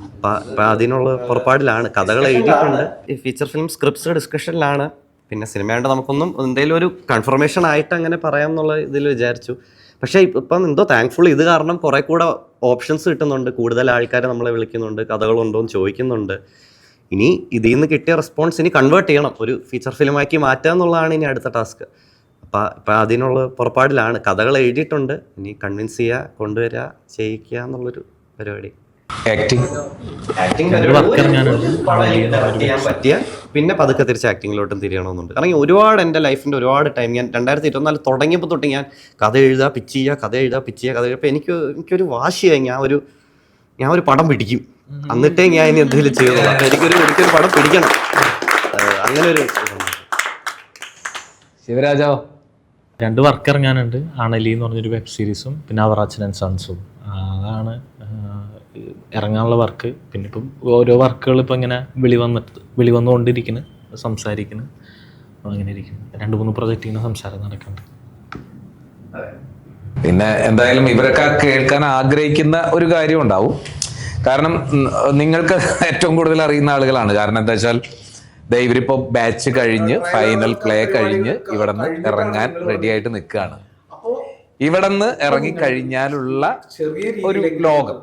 S2: അതിനുള്ള പുറപ്പാടിലാണ്. കഥകൾ എഴുതിയിട്ടുണ്ട്, ഈ ഫീച്ചർ ഫിലിം സ്ക്രിപ്റ്റ്സ് ഡിസ്കഷനിലാണ്. പിന്നെ സിനിമയായിട്ട് നമുക്കൊന്നും എന്തെങ്കിലും ഒരു കൺഫർമേഷൻ ആയിട്ട് അങ്ങനെ പറയാം എന്നുള്ള ഇതിൽ വിചാരിച്ചു. പക്ഷേ ഇപ്പം എന്തോ താങ്ക്ഫുൾ ഇത് കാരണം കുറെ കൂടെ ഓപ്ഷൻസ് കിട്ടുന്നുണ്ട്, കൂടുതൽ ആൾക്കാരെ നമ്മളെ വിളിക്കുന്നുണ്ട്, കഥകളുണ്ടോ എന്ന് ചോദിക്കുന്നുണ്ട്. ഇനി ഇതിൽ നിന്ന് കിട്ടിയ റെസ്പോൺസ് ഇനി കൺവേർട്ട് ചെയ്യണം, ഒരു ഫീച്ചർ ഫിലിമാക്കി മാറ്റുക എന്നുള്ളതാണ് ഇനി അടുത്ത ടാസ്ക്. അപ്പം അതിനുള്ള പുറപ്പാടിലാണ്. കഥകൾ എഴുതിയിട്ടുണ്ട്, ഇനി കൺവിൻസ് ചെയ്യുക, കൊണ്ടുവരിക, ചെയ്യിക്കുക എന്നുള്ളൊരു പരിപാടി. ചെയ്യാൻ പറ്റിയ പിന്നെ പതുക്കെ തിരിച്ച് ആക്ടിങ്ങിലോട്ടും തിരിയണമെന്നുണ്ട്. കാരണം ഒരുപാട് എൻ്റെ ലൈഫിൻ്റെ ഒരുപാട് ടൈം ഞാൻ 2024 തുടങ്ങിയപ്പോൾ തൊട്ട് ഞാൻ കഥ എഴുതുക, പിച്ച് ചെയ്യുക. ഇപ്പം എനിക്കൊരു വാശിയായി. ഞാൻ ഒരു പടം പിടിക്കും, എന്നിട്ടേ ഞാൻ ഇനി എന്തെങ്കിലും ചെയ്യുള്ളൂ. അപ്പം എനിക്കൊരു പടം പിടിക്കണം, അങ്ങനെ ഒരു
S8: ശിവരാജോ?
S1: 2 വർക്ക് ഇറങ്ങാനുണ്ട്. അണലി എന്ന് പറഞ്ഞൊരു വെബ് സീരീസും പിന്നെ അവറാച്ചൻ ആൻഡ് സൺസും. അതാണ് ഇറങ്ങാനുള്ള വർക്ക്. പിന്നെ ഇപ്പം ഓരോ വർക്കുകൾ ഇപ്പം ഇങ്ങനെ വന്നുകൊണ്ടിരിക്കുന്നു, സംസാരിക്കുന്നു, അങ്ങനെ ഇരിക്കുന്നു. 2-3 പ്രൊജക്റ്റ് ഇങ്ങനെ സംസാരം നടക്കുന്നുണ്ട്.
S3: പിന്നെ എന്തായാലും ഇവരൊക്കെ കേൾക്കാൻ ആഗ്രഹിക്കുന്ന ഒരു കാര്യം ഉണ്ടാവും. കാരണം നിങ്ങൾക്ക് ഏറ്റവും കൂടുതൽ അറിയുന്ന ആളുകളാണ്. കാരണം എന്താ വെച്ചാൽ ഇവരിപ്പോ ബാച്ച് കഴിഞ്ഞ് ഫൈനൽ പ്ലേ കഴിഞ്ഞ് ഇവിടെ നിന്ന് ഇറങ്ങാൻ റെഡി ആയിട്ട് നിൽക്കുകയാണ്. ഇവിടെ നിന്ന് ഇറങ്ങിക്കഴിഞ്ഞാലുള്ള ഒരു ലോകം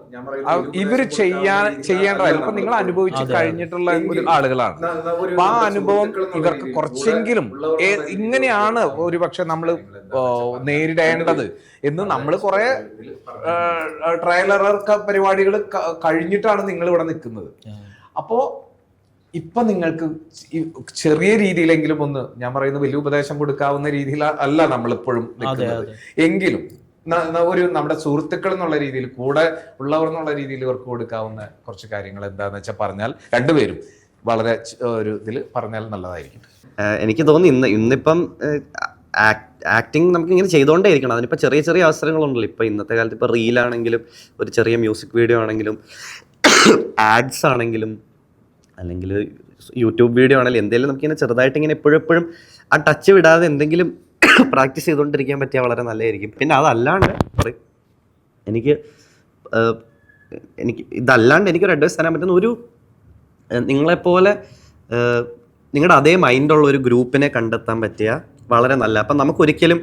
S3: ഇവര് ചെയ്യേണ്ടതായിരുന്നു. ഇപ്പൊ നിങ്ങൾ അനുഭവിച്ച് കഴിഞ്ഞിട്ടുള്ള ഒരു ആളുകളാണ്. അപ്പൊ ആ അനുഭവം ഇവർക്ക് കുറച്ചെങ്കിലും ഇങ്ങനെയാണ് ഒരുപക്ഷെ നമ്മൾ നേരിടേണ്ടത് എന്ന് നമ്മൾ കുറെ ട്രയൽ എറർ പരിപാടികൾ കഴിഞ്ഞിട്ടാണ് നിങ്ങൾ ഇവിടെ നിൽക്കുന്നത്. അപ്പോ ഇപ്പൊ നിങ്ങൾക്ക് ചെറിയ രീതിയിലെങ്കിലും ഒന്ന്, ഞാൻ പറയുന്നത് വലിയ ഉപദേശം കൊടുക്കാവുന്ന രീതിയിൽ അല്ല നമ്മളിപ്പോഴും നിൽക്കുന്നത്, എങ്കിലും ഒരു നമ്മുടെ സുഹൃത്തുക്കൾ എന്നുള്ള രീതിയിൽ, കൂടെ ഉള്ളവർ എന്നുള്ള രീതിയിൽ ഇവർക്ക് കൊടുക്കാവുന്ന കുറച്ച് കാര്യങ്ങൾ എന്താന്ന് വെച്ചാൽ പറഞ്ഞാൽ രണ്ടുപേരും വളരെ ഒരു ഇതിൽ പറഞ്ഞാൽ നല്ലതായിരിക്കും.
S2: എനിക്ക് തോന്നി ഇന്നിപ്പം ആക്ടിങ് നമുക്ക് ഇങ്ങനെ ചെയ്തുകൊണ്ടേ ഇരിക്കണം. അതിനിപ്പോൾ ചെറിയ ചെറിയ അവസരങ്ങളുണ്ടല്ലോ. ഇപ്പോൾ ഇന്നത്തെ കാലത്ത് ഇപ്പോൾ റീലാണെങ്കിലും ഒരു ചെറിയ മ്യൂസിക് വീഡിയോ ആണെങ്കിലും ആഡ്സ് ആണെങ്കിലും അല്ലെങ്കിൽ യൂട്യൂബ് വീഡിയോ ആണെങ്കിലും എന്തെങ്കിലും നമുക്കിങ്ങനെ ചെറുതായിട്ട് ഇങ്ങനെ എപ്പോഴും ആ ടച്ച് വിടാതെ എന്തെങ്കിലും പ്രാക്ടീസ് ചെയ്തുകൊണ്ടിരിക്കാൻ പറ്റിയാൽ വളരെ നല്ലതായിരിക്കും. പിന്നെ അതല്ലാണ്ട് എനിക്ക് ഇതല്ലാണ്ട് എനിക്കൊരു അഡ്വൈസ് തരാൻ പറ്റുന്ന ഒരു നിങ്ങളെപ്പോലെ നിങ്ങളുടെ അതേ മൈൻഡുള്ള ഒരു ഗ്രൂപ്പിനെ കണ്ടെത്താൻ പറ്റിയ വളരെ നല്ല. അപ്പം നമുക്കൊരിക്കലും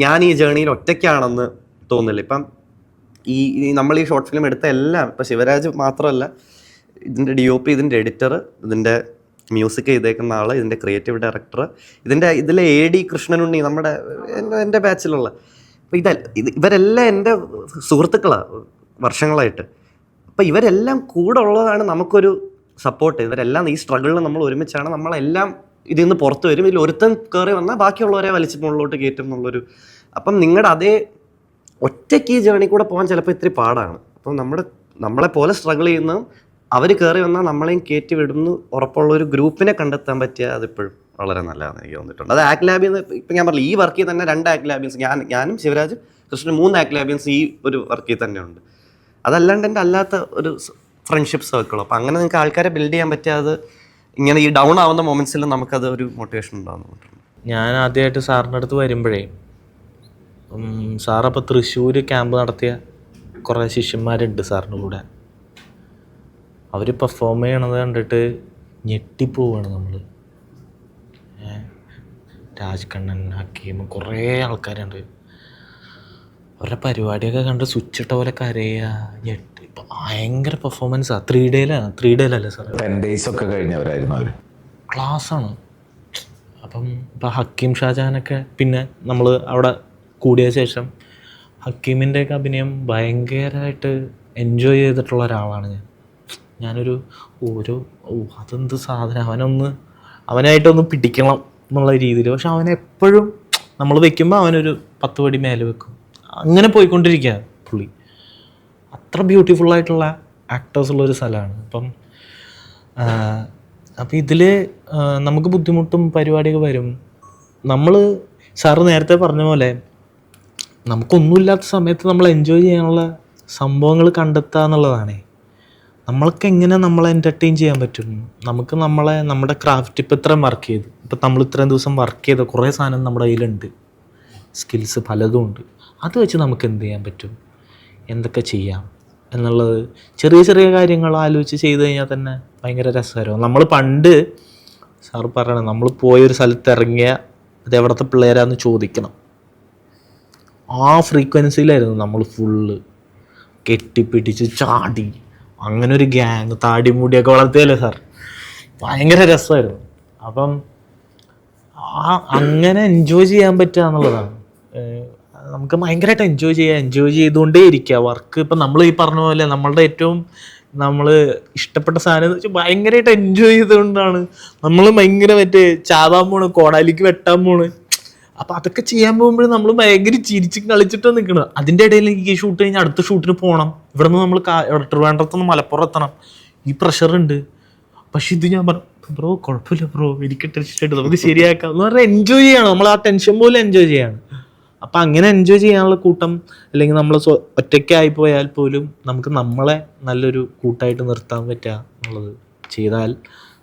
S2: ഞാൻ ഈ ജേണിയിൽ ഒറ്റയ്ക്കാണെന്ന് തോന്നില്ല. ഇപ്പം നമ്മൾ ഈ ഷോർട്ട് ഫിലിം എടുത്ത എല്ലാം, ഇപ്പം ശിവരാജ് മാത്രമല്ല, ഇതിൻ്റെ DOP, ഇതിൻ്റെ എഡിറ്റർ, ഇതിൻ്റെ മ്യൂസിക് ചെയ്തേക്കുന്ന ആൾ, ഇതിൻ്റെ ക്രിയേറ്റീവ് ഡയറക്ടർ, ഇതിലെ AD കൃഷ്ണനുണ്ണി, എൻ്റെ ബാച്ചിലുള്ള. അപ്പോൾ ഇവരെല്ലാം എൻ്റെ സുഹൃത്തുക്കളാണ് വർഷങ്ങളായിട്ട്. അപ്പോൾ ഇവരെല്ലാം കൂടെ ഉള്ളതാണ് നമുക്കൊരു സപ്പോർട്ട്. ഇവരെല്ലാം ഈ സ്ട്രഗിളിൽ നമ്മൾ ഒരുമിച്ചാണ്. നമ്മളെല്ലാം ഇതിൽ നിന്ന് പുറത്ത് വരും. ഇതിൽ ഒരുത്തൻ കയറി വന്നാൽ ബാക്കിയുള്ളവരെ വലിച്ച് മുകളിലോട്ട് കയറ്റും എന്നുള്ളൊരു. അപ്പം നിങ്ങളുടെ അതേ ഒറ്റയ്ക്ക് ഈ ജേണി കൂടെ പോകാൻ ചിലപ്പോൾ ഇത്തിരി പാടാണ്. അപ്പം നമ്മളെപ്പോലെ സ്ട്രഗിൾ ചെയ്യുന്നതും അവർ കയറി വന്നാൽ നമ്മളെയും കയറ്റി വിടുന്നു ഉറപ്പുള്ള ഒരു ഗ്രൂപ്പിനെ കണ്ടെത്താൻ പറ്റിയാൽ അതിപ്പോഴും വളരെ നല്ലതാണെന്ന് എനിക്ക് തോന്നിയിട്ടുണ്ട്. അത് ആക്ട് ലാബിൽ നിന്ന് ഇപ്പം ഞാൻ പറഞ്ഞു, ഈ വർക്കിൽ തന്നെ 2 ആക്ട് ലാബിയൻസ്, ഞാനും ശിവരാജും കൃഷ്ണനും 3 ആക്ട് ലാബിയൻസ് ഈ ഒരു വർക്കിൽ തന്നെ ഉണ്ട്. അതല്ലാണ്ട് എൻ്റെ അല്ലാത്ത ഒരു ഫ്രണ്ട്ഷിപ്പ് സർക്കിൾ. അപ്പം അങ്ങനെ നിങ്ങൾക്ക് ആൾക്കാരെ ബിൽഡ് ചെയ്യാൻ പറ്റിയാൽ ഇങ്ങനെ ഈ ഡൗൺ ആവുന്ന മൊമെന്റ്സിൽ നമുക്കത് ഒരു മോട്ടിവേഷൻ ഉണ്ടാകുന്നുണ്ട്.
S1: ഞാൻ ആദ്യമായിട്ട് സാറിൻ്റെ അടുത്ത് വരുമ്പോഴേ, സാറപ്പോൾ തൃശ്ശൂർ ക്യാമ്പ് നടത്തിയ കുറേ ശിഷ്യന്മാരുണ്ട് സാറിൻ്റെ കൂടെ. അവർ പെർഫോം ചെയ്യണത് കണ്ടിട്ട് ഞെട്ടിപ്പോവാണ് നമ്മൾ. രാജ്കണ്ണൻ, ഹക്കീം, കുറേ ആൾക്കാരുണ്ട്. അവരുടെ പരിപാടിയൊക്കെ കണ്ട് സ്വിച്ച് ഇട്ട പോലെ കരയുക, ഞെട്ടി. ഭയങ്കര പെർഫോമൻസാണ്. 3 ഡേയിലല്ലേ സാർ?
S3: 10 days ഒക്കെ കഴിഞ്ഞവരായിരുന്നു അവർ.
S1: ക്ലാസ്സാണ്. അപ്പം ഇപ്പം ഹക്കീം ഷാജഹാനൊക്കെ പിന്നെ നമ്മൾ അവിടെ കൂടിയ ശേഷം ഹക്കീമിൻ്റെയൊക്കെ അഭിനയം ഭയങ്കരമായിട്ട് എൻജോയ് ചെയ്തിട്ടുള്ള ഒരാളാണ് ഞാനൊരു അതെന്ത് സാധനം, അവനായിട്ടൊന്ന് പിടിക്കണം എന്നുള്ള രീതിയിൽ. പക്ഷെ അവനെപ്പോഴും നമ്മൾ വെക്കുമ്പോൾ അവനൊരു 10 പടി മേലെ വെക്കും. അങ്ങനെ പോയിക്കൊണ്ടിരിക്കുക പുള്ളി. അത്ര ബ്യൂട്ടിഫുള്ളായിട്ടുള്ള ആക്ടേഴ്സുള്ളൊരു സ്ഥലമാണ്. അപ്പം ഇതിൽ നമുക്ക് ബുദ്ധിമുട്ടും പരിപാടിയൊക്കെ വരും. നമ്മൾ സാറ് നേരത്തെ പറഞ്ഞ പോലെ നമുക്കൊന്നുമില്ലാത്ത സമയത്ത് നമ്മൾ എൻജോയ് ചെയ്യാനുള്ള സംഭവങ്ങൾ കണ്ടെത്തുക എന്നുള്ളതാണ്. നമ്മൾക്ക് എങ്ങനെ നമ്മളെ എൻ്റർടൈൻ ചെയ്യാൻ പറ്റും? നമുക്ക് നമ്മുടെ ക്രാഫ്റ്റ് ഇപ്പം ഇത്രയും വർക്ക് ചെയ്തു, ഇപ്പം നമ്മൾ ഇത്രയും ദിവസം വർക്ക് ചെയ്ത കുറേ സാധനം നമ്മുടെ കയ്യിലുണ്ട്, സ്കിൽസ് പലതും ഉണ്ട്. അത് വെച്ച് നമുക്ക് എന്ത് ചെയ്യാൻ പറ്റും, എന്തൊക്കെ ചെയ്യാം എന്നുള്ളത് ചെറിയ ചെറിയ കാര്യങ്ങൾ ആലോചിച്ച് ചെയ്ത് കഴിഞ്ഞാൽ തന്നെ ഭയങ്കര രസകരമാണ്. നമ്മൾ പണ്ട് സാറ് പറയണം, നമ്മൾ പോയൊരു സ്ഥലത്ത് ഇറങ്ങിയ അത് എവിടുത്തെ പിള്ളേരാന്ന് ചോദിക്കണം. ആ ഫ്രീക്വൻസിയിലായിരുന്നു നമ്മൾ ഫുള്ള് കെട്ടിപ്പിടിച്ച് ചാടി. അങ്ങനെ ഒരു ഗ്യാങ് താടി മുടിയൊക്കെ വളർത്തിയല്ലേ സാർ, ഭയങ്കര രസമായിരുന്നു. അപ്പം അങ്ങനെ എൻജോയ് ചെയ്യാൻ പറ്റുക എന്നുള്ളതാണ്. നമുക്ക് ഭയങ്കരമായിട്ട് എൻജോയ് ചെയ്തുകൊണ്ടേ ഇരിക്കുക വർക്ക്. ഇപ്പം നമ്മൾ ഈ പറഞ്ഞ പോലെ നമ്മളുടെ ഏറ്റവും നമ്മൾ ഇഷ്ടപ്പെട്ട സാധനം എന്ന് വെച്ചാൽ ഭയങ്കരമായിട്ട് എൻജോയ് ചെയ്തുകൊണ്ടാണ് നമ്മൾ ഭയങ്കര ചാവാൻ പോണ്, കോടാലിക്ക് വെട്ടാൻ പോണ്. അപ്പം അതൊക്കെ ചെയ്യാൻ പോകുമ്പോഴും നമ്മൾ ഭയങ്കര ചിരിച്ച് കളിച്ചിട്ട് നിൽക്കണം. അതിൻ്റെ ഇടയിൽ എനിക്ക് ഈ ഷൂട്ട് കഴിഞ്ഞാൽ അടുത്ത ഷൂട്ടിന് പോകണം, ഇവിടെ നിന്ന് നമ്മൾ ട്രിവാൻഡ്രത്തുനിന്ന് മലപ്പുറം എത്തണം, ഈ പ്രഷറുണ്ട്. പക്ഷെ ഇത് ഞാൻ ബ്രോ കുഴപ്പമില്ല ബ്രോ, എനിക്ക് ടെൻഷൻ ആയിട്ട് നമുക്ക് ശരിയാക്കാം എന്ന് പറഞ്ഞാൽ എൻജോയ് ചെയ്യണം. നമ്മൾ ആ ടെൻഷൻ പോലെ എൻജോയ് ചെയ്യാണ്. അപ്പം അങ്ങനെ എൻജോയ് ചെയ്യാനുള്ള കൂട്ടം, അല്ലെങ്കിൽ നമ്മൾ ഒറ്റയ്ക്കായി പോയാൽ പോലും നമുക്ക് നമ്മളെ നല്ലൊരു കൂട്ടായിട്ട് നിർത്താൻ പറ്റുക എന്നുള്ളത് ചെയ്താൽ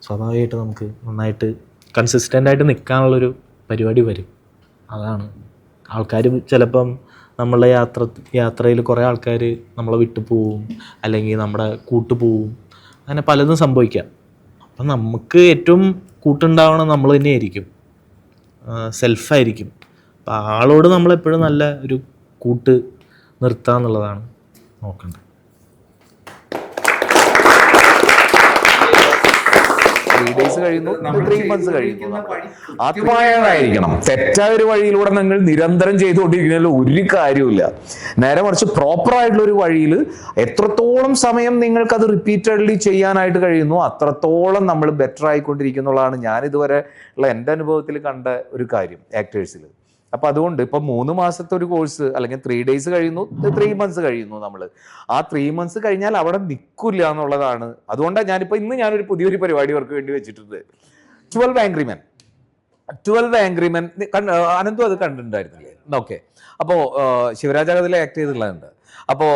S1: സ്വാഭാവികമായിട്ട് നമുക്ക് നന്നായിട്ട് കൺസിസ്റ്റൻ്റ് ആയിട്ട് നിൽക്കാനുള്ളൊരു പരിപാടി വരും. അതാണ് ആൾക്കാർ ചിലപ്പം നമ്മളെ യാത്രയിൽ കുറേ ആൾക്കാർ നമ്മളെ വിട്ടു പോവും, അല്ലെങ്കിൽ നമ്മുടെ കൂട്ടു പോവും, അങ്ങനെ പലതും സംഭവിക്കാം. അപ്പം നമുക്ക് ഏറ്റവും കൂട്ടുണ്ടാവണം നമ്മൾ തന്നെയായിരിക്കും, സെൽഫായിരിക്കും. അപ്പം ആളോട് നമ്മളെപ്പോഴും നല്ല ഒരു കൂട്ട് നിർത്തുക എന്നുള്ളതാണ് നോക്കേണ്ടത്.
S11: ആത്മായമായിരിക്കണം. തെറ്റായ ഒരു വഴിയിലൂടെ നിങ്ങൾ നിരന്തരം ചെയ്തുകൊണ്ടിരിക്കുന്നതിൽ ഒരു കാര്യമില്ല. നേരെ മറിച്ച് പ്രോപ്പർ ആയിട്ടുള്ള ഒരു വഴിയിൽ എത്രത്തോളം സമയം നിങ്ങൾക്ക് അത് റിപ്പീറ്റഡ്ലി ചെയ്യാനായിട്ട് കഴിയുന്നു അത്രത്തോളം നമ്മൾ ബെറ്റർ ആയിക്കൊണ്ടിരിക്കുന്നുള്ളതാണ് ഞാൻ ഇതുവരെ ഉള്ള എൻ്റെ അനുഭവത്തിൽ കണ്ട ഒരു കാര്യം ആക്ടേഴ്സിൽ. അപ്പൊ അതുകൊണ്ട് ഇപ്പൊ 3 മാസത്തെ ഒരു കോഴ്സ് അല്ലെങ്കിൽ 3 days കഴിയുന്നു, 3 months കഴിയുന്നു. നമ്മൾ ആ 3 months കഴിഞ്ഞാൽ അവിടെ നിൽക്കില്ല എന്നുള്ളതാണ്. അതുകൊണ്ടാണ് ഞാനൊരു പുതിയൊരു പരിപാടി അവർക്ക് വേണ്ടി വെച്ചിട്ടുണ്ട്. 12 Angry Men. 12 Angry Men അനന്തും അത് കണ്ടിട്ടുണ്ടായിരുന്നില്ലേ? ഓക്കെ. അപ്പോ ശിവരാജ് അതിൽ ആക്ട് ചെയ്തിട്ടുള്ളതുണ്ട്. അപ്പോ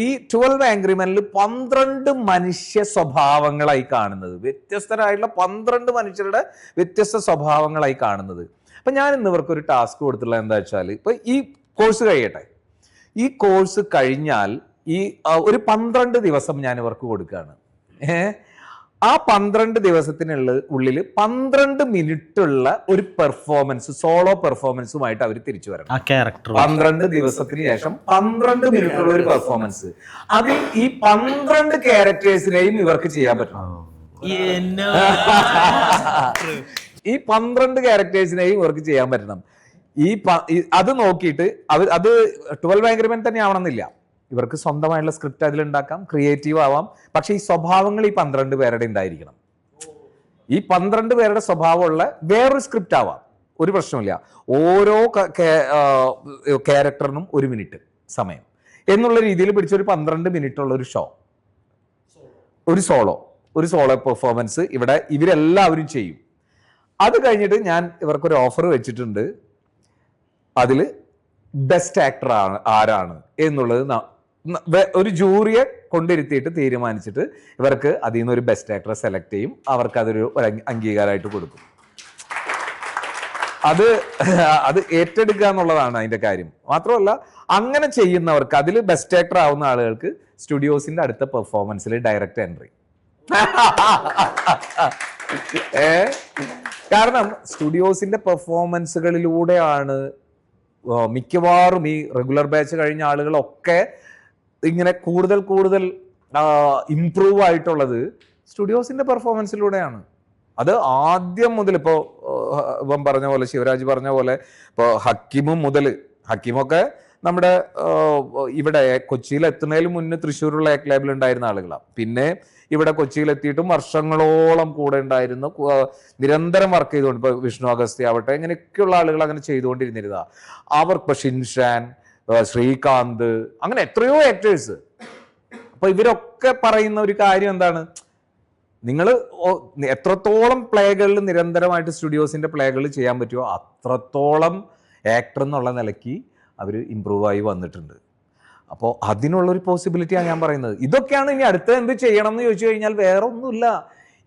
S11: ഈ 12 Angry Menൽ 12 മനുഷ്യ സ്വഭാവങ്ങളായി കാണുന്നത്, വ്യത്യസ്തരായിട്ടുള്ള 12 മനുഷ്യരുടെ വ്യത്യസ്ത സ്വഭാവങ്ങളായി കാണുന്നത്. അപ്പൊ ഞാൻ ഇന്ന് ഇവർക്ക് ഒരു ടാസ്ക് കൊടുത്തിട്ടുള്ള എന്താ വെച്ചാൽ, ഇപ്പൊ ഈ കോഴ്സ് കഴിയട്ടെ, ഈ കോഴ്സ് കഴിഞ്ഞാൽ ഈ ഒരു 12 ദിവസം ഞാൻ ഇവർക്ക് കൊടുക്കുകയാണ്. ആ 12 ദിവസത്തിനുള്ളിൽ 12 minute ഉള്ള ഒരു പെർഫോമൻസ്, സോളോ പെർഫോമൻസുമായിട്ട് അവർ തിരിച്ചു വരണം. 12 ദിവസത്തിന് ശേഷം 12 minute ഉള്ള ഒരു പെർഫോമൻസ്. അതിൽ ഈ 12 ക്യാരക്ടേഴ്സിനെയും ഇവർക്ക് ചെയ്യാൻ പറ്റണം. ഈ 12 ക്യാരക്ടേഴ്സിനെയും ഇവർക്ക് ചെയ്യാൻ പറ്റണം. അത് നോക്കിയിട്ട് അത് 12 Angry Men തന്നെ ആവണമെന്നില്ല. ഇവർക്ക് സ്വന്തമായിട്ടുള്ള സ്ക്രിപ്റ്റ് അതിലുണ്ടാക്കാം, ക്രിയേറ്റീവ് ആവാം. പക്ഷെ ഈ സ്വഭാവങ്ങൾ ഈ 12 പേരുടെ ഉണ്ടായിരിക്കണം. ഈ 12 പേരുടെ സ്വഭാവമുള്ള വേറൊരു സ്ക്രിപ്റ്റ് ആവാം, ഒരു പ്രശ്നമില്ല. ഓരോ ക്യാരക്ടറിനും 1 minute സമയം എന്നുള്ള രീതിയിൽ പിടിച്ചൊരു 12 minute ഉള്ള ഒരു ഷോ, ഒരു സോളോ പെർഫോമൻസ് ഇവിടെ ഇവരെല്ലാവരും ചെയ്യും. അത് കഴിഞ്ഞിട്ട് ഞാൻ ഇവർക്കൊരു ഓഫർ വെച്ചിട്ടുണ്ട്. അതിൽ ബെസ്റ്റ് ആക്ടർ ആരാണ് എന്നുള്ളത് ഒരു ജൂറിയെ കൊണ്ടിരുത്തിയിട്ട് തീരുമാനിച്ചിട്ട് ഇവർക്ക് അതിൽ നിന്ന് ഒരു ബെസ്റ്റ് ആക്ടറെ സെലക്ട് ചെയ്യും. അവർക്ക് അതൊരു അംഗീകാരമായിട്ട് കൊടുക്കും. അത് ഏറ്റെടുക്കുക എന്നുള്ളതാണ് അതിന്റെ കാര്യം. മാത്രമല്ല അങ്ങനെ ചെയ്യുന്നവർക്ക്, അതിൽ ബെസ്റ്റ് ആക്ടർ ആവുന്ന ആളുകൾക്ക് സ്റ്റുഡിയോസിന്റെ അടുത്ത പെർഫോമൻസിൽ ഡയറക്റ്റ് എൻട്രി. കാരണം സ്റ്റുഡിയോസിന്റെ പെർഫോമൻസുകളിലൂടെയാണ് മിക്കവാറും ഈ റെഗുലർ ബാച്ച് കഴിഞ്ഞ ആളുകളൊക്കെ ഇങ്ങനെ കൂടുതൽ ഇംപ്രൂവ് ആയിട്ടുള്ളത് സ്റ്റുഡിയോസിന്റെ പെർഫോമൻസിലൂടെയാണ്. അത് ആദ്യം മുതൽ ഇപ്പം പറഞ്ഞ പോലെ, ശിവരാജ് പറഞ്ഞ പോലെ, ഇപ്പോൾ ഹക്കീമൊക്കെ നമ്മുടെ ഇവിടെ കൊച്ചിയിൽ എത്തുന്നതിന് മുന്നേ തൃശ്ശൂരുള്ള ആക്ട് ലാബിൽ ഉണ്ടായിരുന്ന ആളുകളാണ്. പിന്നെ ഇവിടെ കൊച്ചിയിൽ എത്തിയിട്ടും വർഷങ്ങളോളം കൂടെ ഉണ്ടായിരുന്നു, നിരന്തരം വർക്ക് ചെയ്തുകൊണ്ട്, ഇപ്പൊ വിഷ്ണു അഗസ്ത്യ ആവട്ടെ, ഇങ്ങനെയൊക്കെയുള്ള ആളുകൾ അങ്ങനെ ചെയ്തുകൊണ്ടിരുന്നിരുന്നതാ. അവർക്ക് ഷിൻഷാൻ, ശ്രീകാന്ത്, അങ്ങനെ എത്രയോ ആക്ടേഴ്സ്. അപ്പൊ ഇവരൊക്കെ പറയുന്ന ഒരു കാര്യം എന്താണ്, നിങ്ങൾ എത്രത്തോളം പ്ലേകളിൽ നിരന്തരമായിട്ട് സ്റ്റുഡിയോസിന്റെ പ്ലേകളിൽ ചെയ്യാൻ പറ്റുമോ അത്രത്തോളം ആക്ടർ എന്നുള്ള നിലയ്ക്ക് അവർ ഇമ്പ്രൂവ് ആയി വന്നിട്ടുണ്ട്. അപ്പോൾ അതിനുള്ളൊരു പോസിബിലിറ്റിയാണ് ഞാൻ പറയുന്നത്. ഇതൊക്കെയാണ് ഇനി അടുത്ത എന്ത് ചെയ്യണം എന്ന് ചോദിച്ചു കഴിഞ്ഞാൽ വേറെ ഒന്നുമില്ല,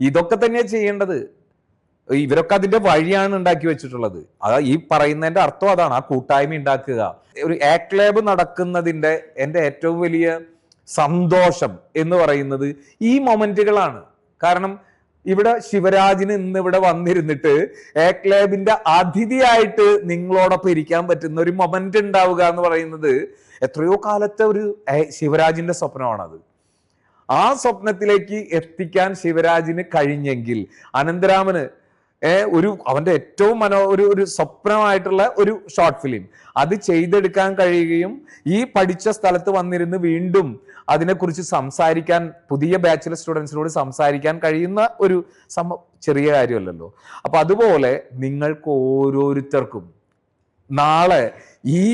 S11: ഇതൊക്കെ തന്നെയാണ് ചെയ്യേണ്ടത്. ഇവരൊക്കെ അതിന്റെ വഴിയാണ് ഉണ്ടാക്കി വെച്ചിട്ടുള്ളത്. ഈ പറയുന്നതിന്റെ അർത്ഥം അതാണ്, ആ കൂട്ടായ്മ ഉണ്ടാക്കുക. ഒരു ആക്ട് ലാബ് നടക്കുന്നതിന്റെ എൻ്റെ ഏറ്റവും വലിയ സന്തോഷം എന്ന് പറയുന്നത് ഈ മൊമെന്റുകളാണ്. കാരണം ഇവിടെ ശിവരാജിന് ഇന്ന് ഇവിടെ വന്നിരുന്നിട്ട് ആക്ട് ലാബിന്റെ അതിഥിയായിട്ട് നിങ്ങളോടൊപ്പം ഇരിക്കാൻ പറ്റുന്ന ഒരു മൊമെന്റ് ഉണ്ടാവുക എന്ന് പറയുന്നത് എത്രയോ കാലത്തെ ഒരു ശിവരാജിന്റെ സ്വപ്നമാണത്. ആ സ്വപ്നത്തിലേക്ക് എത്തിക്കാൻ ശിവരാജിന് കഴിഞ്ഞെങ്കിൽ അനന്തരാമന് അവന്റെ ഏറ്റവും ഒരു സ്വപ്നമായിട്ടുള്ള ഒരു ഷോർട്ട് ഫിലിം അത് ചെയ്തെടുക്കാൻ കഴിയുകയും ഈ പഠിച്ച സ്ഥലത്ത് വന്നിരുന്ന് വീണ്ടും അതിനെക്കുറിച്ച് സംസാരിക്കാൻ, പുതിയ ബാച്ചിലർ സ്റ്റുഡൻസിനോട് സംസാരിക്കാൻ കഴിയുന്ന ഒരു ചെറിയ കാര്യമല്ലല്ലോ. അപ്പൊ അതുപോലെ നിങ്ങൾക്ക് ഓരോരുത്തർക്കും നാളെ ഈ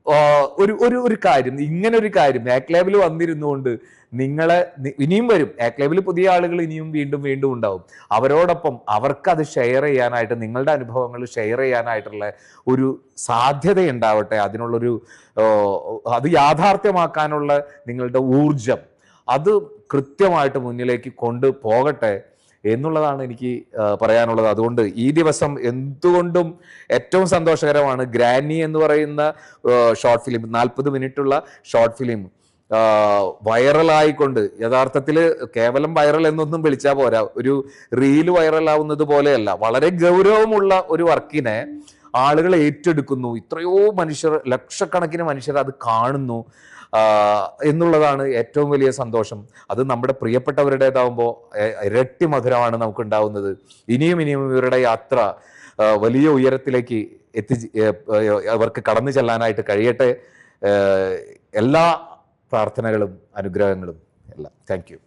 S11: ഒരു കാര്യം, ഇങ്ങനെ ഒരു കാര്യം ആക്ട് ലാബിൽ വന്നിരുന്നുകൊണ്ട് നിങ്ങളെ ഇനിയും വരും, ആക്ട് ലാബിൽ പുതിയ ആളുകൾ ഇനിയും വീണ്ടും വീണ്ടും ഉണ്ടാവും. അവരോടൊപ്പം അവർക്ക് അത് ഷെയർ ചെയ്യാനായിട്ട്, നിങ്ങളുടെ അനുഭവങ്ങൾ ഷെയർ ചെയ്യാനായിട്ടുള്ള ഒരു സാധ്യത ഉണ്ടാവട്ടെ, അതിനുള്ളൊരു അത് യാഥാർത്ഥ്യമാക്കാനുള്ള നിങ്ങളുടെ ഊർജം അത് കൃത്യമായിട്ട് മുന്നിലേക്ക് കൊണ്ടുപോകട്ടെ എന്നുള്ളതാണ് എനിക്ക് പറയാനുള്ളത്. അതുകൊണ്ട് ഈ ദിവസം എന്തുകൊണ്ടും ഏറ്റവും സന്തോഷകരമാണ്. ഗ്രാനി എന്ന് പറയുന്ന ഷോർട്ട് ഫിലിം, 40 മിനിറ്റുള്ള ഷോർട്ട് ഫിലിം വൈറലായിക്കൊണ്ട്, യഥാർത്ഥത്തിൽ കേവലം വൈറൽ എന്നൊന്നും വിളിച്ചാൽ പോരാ, ഒരു റീല് വൈറലാവുന്നത് പോലെയല്ല, വളരെ ഗൗരവമുള്ള ഒരു വർക്കിനെ ആളുകൾ ഏറ്റെടുക്കുന്നു. എത്രയോ മനുഷ്യർ, ലക്ഷക്കണക്കിന് മനുഷ്യർ അത് കാണുന്നു എന്നുള്ളതാണ് ഏറ്റവും വലിയ സന്തോഷം. അത് നമ്മുടെ പ്രിയപ്പെട്ടവരുടേതാവുമ്പോൾ ഇരട്ടി മധുരമാണ് നമുക്ക് ഉണ്ടാവുന്നത്. ഇനിയും ഇവരുടെ യാത്ര വലിയ ഉയരത്തിലേക്ക് അവർക്ക് കടന്നു ചെല്ലാനായിട്ട് കഴിയട്ടെ. എല്ലാ പ്രാർത്ഥനകളും അനുഗ്രഹങ്ങളും എല്ലാം. Thank you.